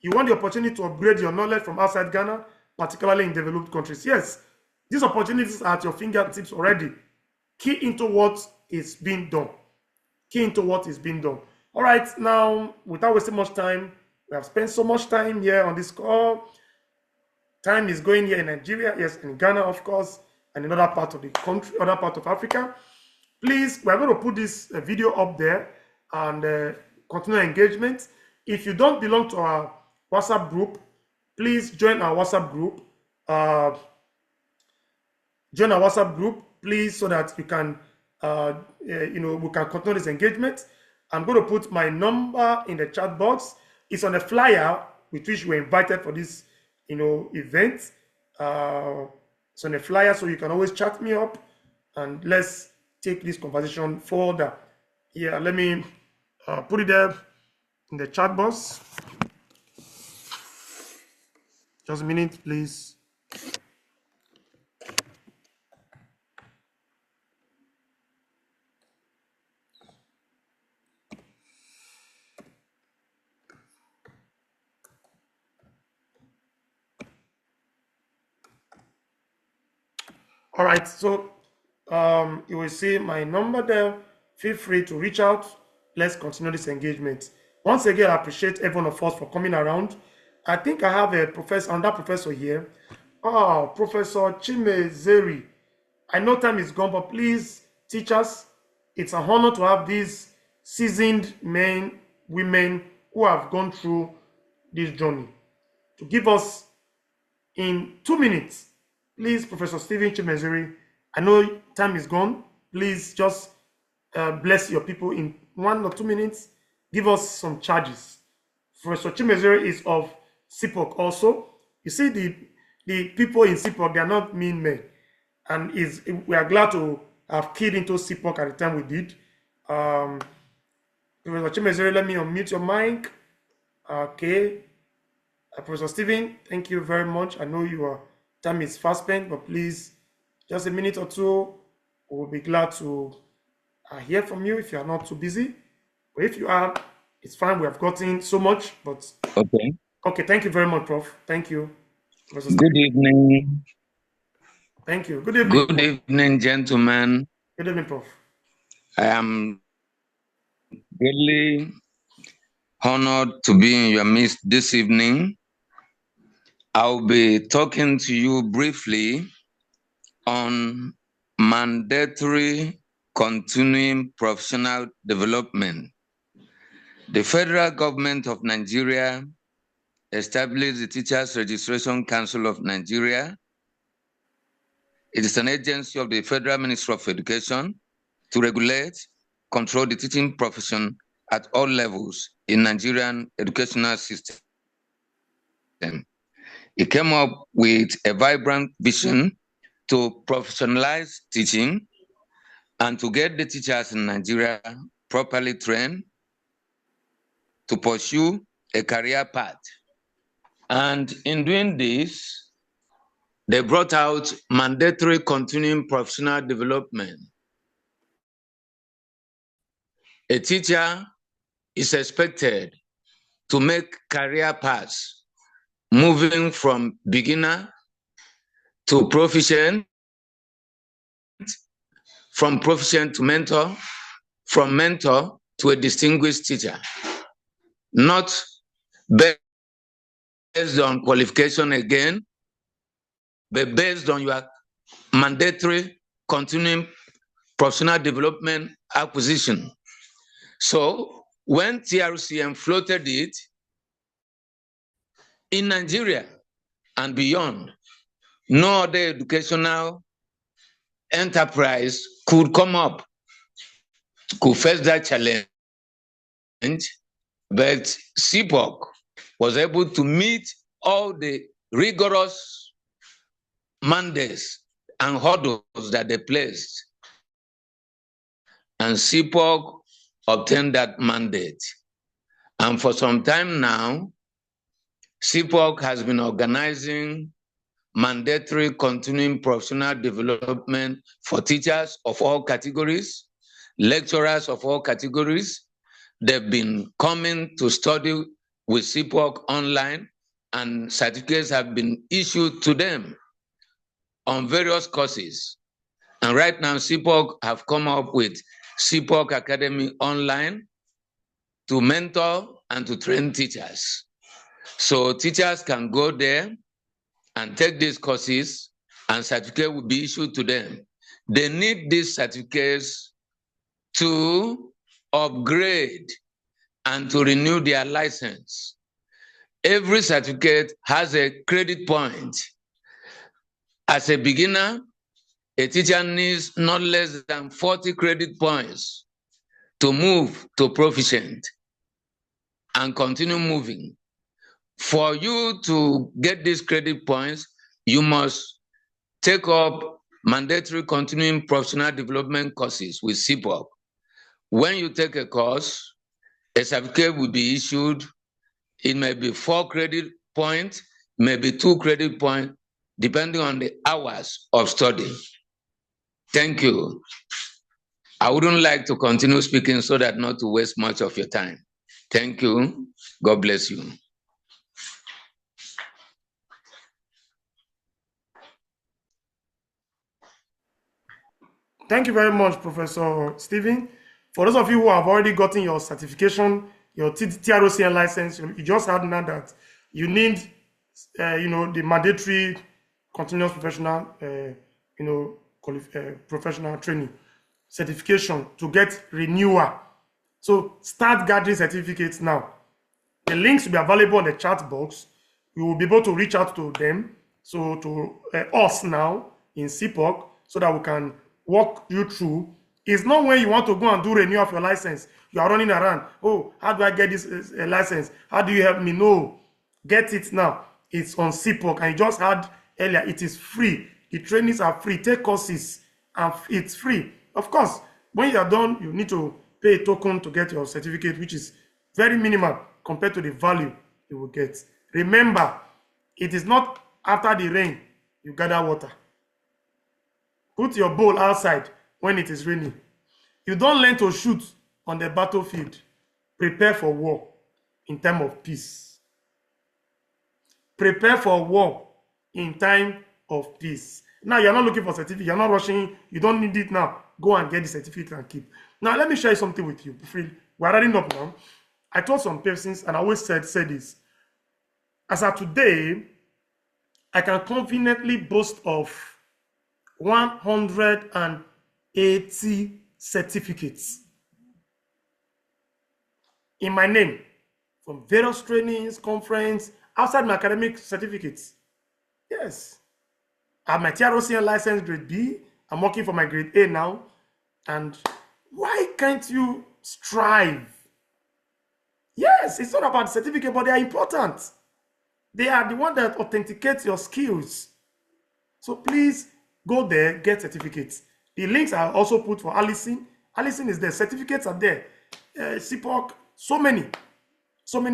You want the opportunity to upgrade your knowledge from outside Ghana, particularly in developed countries. Yes, these opportunities are at your fingertips already. Key into what is being done. Key into what is being done. All right, now, without wasting much time, we have spent so much time here on this call. Time is going here in Nigeria, yes, in Ghana, of course, and in other parts of the country, other part of Africa. Please, we're going to put this video up there and continue engagement. If you don't belong to our WhatsApp group, please join our WhatsApp group. Join our WhatsApp group, please, so that you can, you know, we can continue this engagement. I'm going to put my number in the chat box. It's on a flyer with which we're invited for this, you know, event. It's on a flyer, so you can always chat me up and let's take this conversation further. Yeah, let me put it there in the chat box. Just a minute, please. All right, so you will see my number there. Feel free to reach out. Let's continue this engagement. Once again, I appreciate every one of us for coming around. I think I have a professor, another professor here. Oh, Professor Chimezeri. I know time is gone, but please, teachers, it's an honor to have these seasoned men, women who have gone through this journey to give us in 2 minutes. Please, Professor Stephen Chimezeri, I know time is gone. Please just bless your people in 1 or 2 minutes. Give us some charges. Professor Chimezeri is of CIEPUK also. You see, the people in CIEPUK, they are not mean men. And we are glad to have keyed into CIEPUK at the time we did. Professor Chimezeri, let me unmute your mic. Okay. Professor Stephen, thank you very much. I know your time is fast spent, but please, just a minute or two. We'll be glad to hear from you if you are not too busy. But if you are, it's fine. We have gotten so much, but okay. Okay, thank you very much, Prof. Thank you. Good evening. Thank you. Good evening. Good evening, gentlemen. Good evening, Prof. I am really honored to be in your midst this evening. I'll be talking to you briefly on mandatory continuing professional development. The federal government of Nigeria established the Teachers Registration Council of Nigeria. It is an agency of the Federal Ministry of Education to regulate, control the teaching profession at all levels in Nigerian educational system. It came up with a vibrant vision to professionalize teaching and to get the teachers in Nigeria properly trained to pursue a career path. And in doing this, they brought out mandatory continuing professional development. A teacher is expected to make career paths, moving from beginner to proficient, from proficient to mentor, from mentor to a distinguished teacher, not based on qualification again, but based on your mandatory continuing professional development acquisition. So when TRCM floated it, in Nigeria and beyond, no other educational enterprise could come up, could face that challenge, but CIEPUK was able to meet all the rigorous mandates and hurdles that they placed. And CIEPUK obtained that mandate. And for some time now, CIEPUK has been organizing mandatory continuing professional development for teachers of all categories, lecturers of all categories. They've been coming to study with CIEPUK online, and certificates have been issued to them on various courses. And right now, CIEPUK have come up with CIEPUK Academy Online to mentor and to train teachers. So teachers can go there and take these courses, and certificate will be issued to them. They need these certificates to upgrade and to renew their license. Every certificate has a credit point. As a beginner, a teacher needs not less than 40 credit points to move to proficient and continue moving. For you to get these credit points, you must take up mandatory continuing professional development courses with CIEPUK. When you take a course, a certificate will be issued. It may be 4 credit points, maybe 2 credit points, depending on the hours of study. Thank you. I wouldn't like to continue speaking so that not to waste much of your time. Thank you. God bless you. Thank you very much, Professor Stephen. For those of you who have already gotten your certification, your TROCN license, you just heard now that you need, the mandatory continuous professional, professional training certification to get renewal. So start gathering certificates now. The links will be available on the chat box. You will be able to reach out to them, so to us now in CIEPUK, so that we can walk you through. It's not when you want to go and do renewal of your license, you are running around. Oh, how do I get this license? How do you help me? No, get it now. It's on CIEPUK, and you just heard earlier, it is free. The trainings are free. Take courses, and it's free. Of course, when you are done, you need to pay a token to get your certificate, which is very minimal compared to the value you will get. Remember, it is not after the rain you gather water. Put your bowl outside when it is raining. You don't learn to shoot on the battlefield. Prepare for war in time of peace. Prepare for war in time of peace. Now, you're not looking for certificate. You're not rushing. You don't need it now. Go and get the certificate and keep. Now, let me share something with you. We're running up now. I told some persons, and I always say this. As of today, I can conveniently boast of 180 certificates in my name from various trainings, conference, outside my academic certificates. Yes. I have my TROCN license grade B. I'm working for my grade A now. And why can't you strive? Yes, it's not about certificate, but they are important. They are the one that authenticate your skills. So please go there, get certificates. The links are also put for Allison. Allison is there. Certificates are there. CIEPUK, so many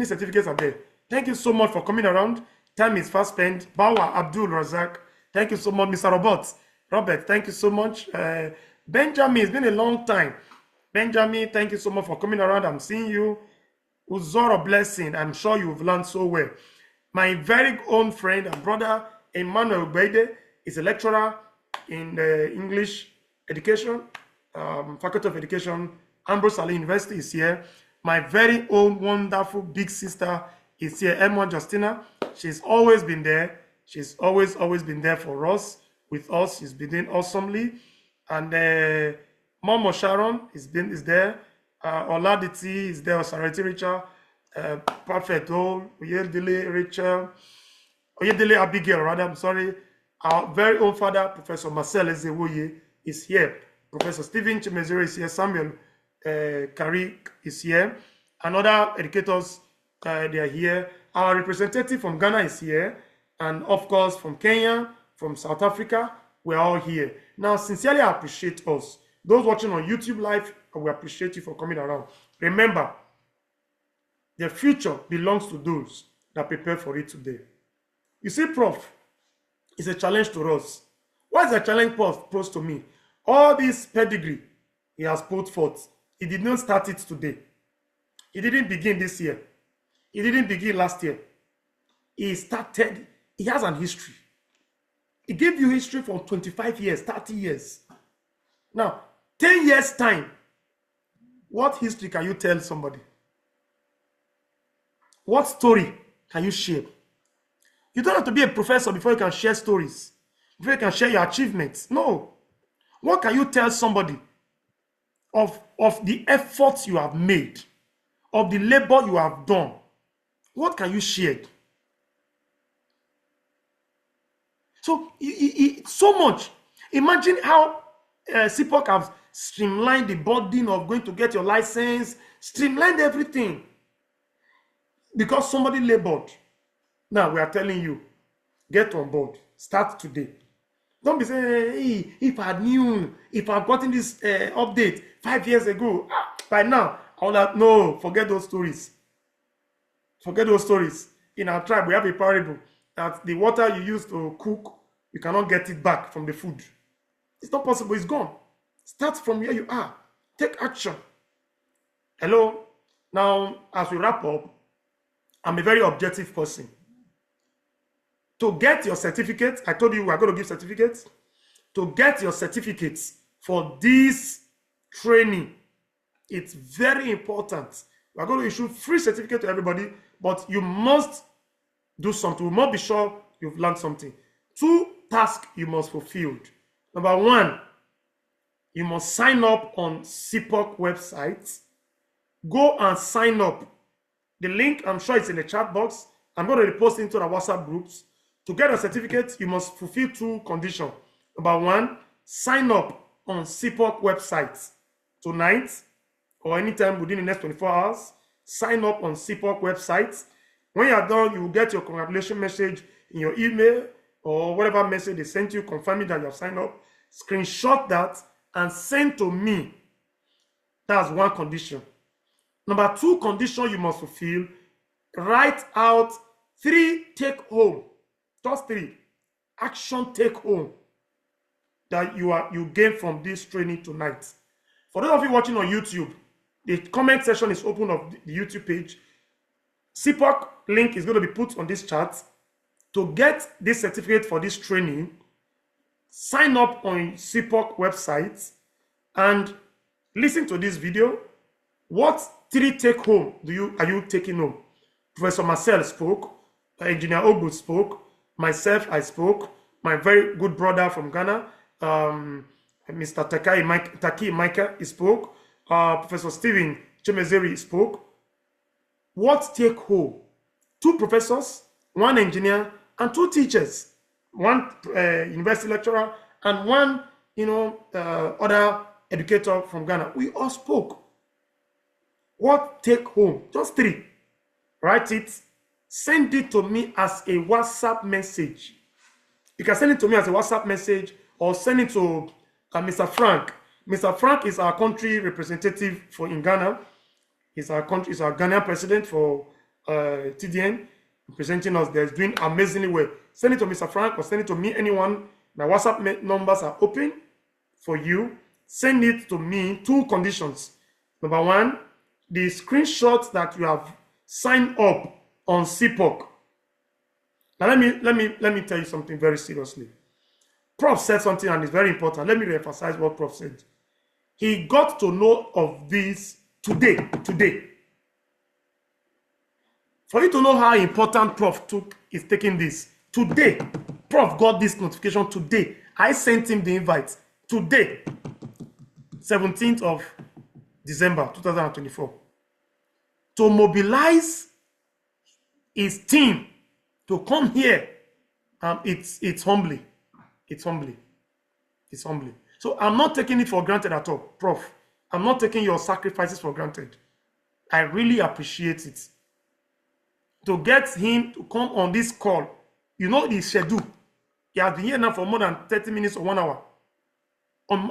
certificates are there. Thank you so much for coming around. Time is fast spent. Bawa Abdul Razak, thank you so much. Mr. Robert, thank you so much. Benjamin, it's been a long time. Benjamin, thank you so much for coming around. I'm seeing you. Uzoro Blessing, I'm sure you've learned so well. My very own friend and brother, Emmanuel Bede, is a lecturer in English education, Faculty of Education, Ambrose Ali University is here. My very own wonderful big sister is here, Emma Justina. She's always been there. She's always been there for us, with us. She's been doing awesomely. And Momo Sharon is there. Oladiti is there. Sarati Richard. Perfect. Oyedele Rachel. Oyedele Abigail, rather. I'm sorry. Our very own father, Professor Marcel Ezewoye, is here. Professor Stephen Chimezero is here. Samuel Kari is here. And other educators, they are here. Our representative from Ghana is here. And of course, from Kenya, from South Africa, we're all here. Now, sincerely, I appreciate us. Those watching on YouTube Live, we appreciate you for coming around. Remember, the future belongs to those that prepare for it today. You see, Prof, it's a challenge to us. Why is a challenge posed to me? All this pedigree he has put forth, he did not start it today. He didn't begin this year. He didn't begin last year. He started, he has an history. He gave you history for 25 years, 30 years. Now, 10 years time, what history can you tell somebody? What story can you share? You don't have to be a professor before you can share stories, before you can share your achievements. No. What can you tell somebody of the efforts you have made, of the labor you have done? What can you share? So, so much. Imagine how CIEPUK has streamlined the burden of going to get your license, streamlined everything. Because somebody labored. Now we are telling you, get on board. Start today. Don't be saying, hey, if I knew, if I've gotten this update 5 years ago, by now, I would have, no, forget those stories. Forget those stories. In our tribe, we have a parable that the water you use to cook, you cannot get it back from the food. It's not possible, it's gone. Start from where you are. Take action. Hello? Now, as we wrap up, I'm a very objective person. To get your certificate, I told you we are going to give certificates. To get your certificates for this training, it's very important. We are going to issue free certificate to everybody, but you must do something. We must be sure you've learned something. 2 tasks you must fulfill. Number 1, you must sign up on CIEPUK website. Go and sign up. The link, I'm sure it's in the chat box. I'm going to repost into the WhatsApp groups. To get a certificate, you must fulfill 2 conditions. Number 1, sign up on CIEPUK website tonight or anytime within the next 24 hours. Sign up on CIEPUK website. When you are done, you will get your congratulation message in your email or whatever message they sent you confirming that you have signed up. Screenshot that and send to me. That's 1 condition. Number 2 condition you must fulfill, write out 3 take home, just 3 action take home that you gain from this training tonight. For those of you watching on YouTube, the comment section is open of the YouTube page. CIEPUK link is going to be put on this chat. To get this certificate for this training, sign up on CIEPUK website and listen to this video. What 3 take home are you taking home? Professor Marcel spoke, Engineer Ogbu spoke, Myself, I spoke. My very good brother from Ghana, Mr. Taki Micah, he spoke. Professor Stephen Chemezeri spoke. What take home? 2 professors, 1 engineer, and 2 teachers. 1 university lecturer and 1, other educator from Ghana. We all spoke. What take home? Just 3. Write it. Send it to me as a WhatsApp message. You can send it to me as a WhatsApp message or send it to Mr. Frank. Mr. Frank is our country representative in Ghana. He's our Ghanaian president for TDN, representing us there. He's doing amazingly well. Send it to Mr. Frank or send it to me, anyone. My WhatsApp numbers are open for you. Send it to me. 2 conditions. Number 1, the screenshots that you have signed up on CIEPUK. Now let me tell you something very seriously. Prof said something and it's very important. Let me reemphasize what Prof said. He got to know of this today. For you to know how important Prof is taking this, today, Prof got this notification today. I sent him the invite today, 17th of December 2024, to mobilize his team to come here. It's humbling. So I'm not taking it for granted at all, Prof. I'm not taking your sacrifices for granted. I really appreciate it. To get him to come on this call, you know the schedule. He has been here now for more than 30 minutes or 1 hour.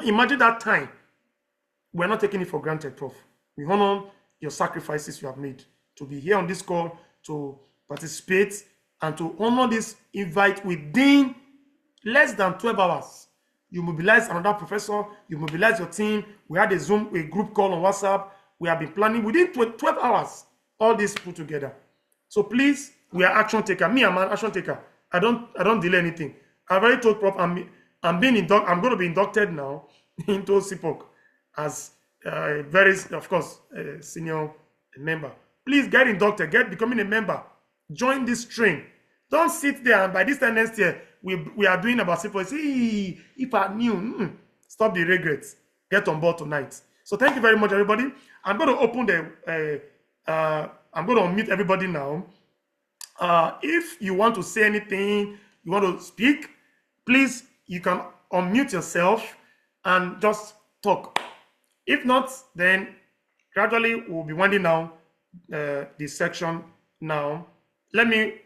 Imagine that time. We're not taking it for granted, Prof. We honor your sacrifices you have made to be here on this call, to participate, and to honor this invite within less than 12 hours. You mobilize another professor, you mobilize your team. We had a group call on WhatsApp. We have been planning within 12 hours, all this put together. So please, we are action taker. Me, I'm an action taker. I don't delay anything. I've already told Prof I'm going to be inducted now into CIEPUK as a very, of course, senior member. Please get inducted, becoming a member. Join this train. Don't sit there and by this time next year, we are doing about CIEPUK. See, if I knew, stop the regrets. Get on board tonight. So thank you very much, everybody. I'm going to open I'm going to unmute everybody now. If you want to say anything, you want to speak, please, you can unmute yourself and just talk. If not, then gradually we'll be winding down this section now. Let me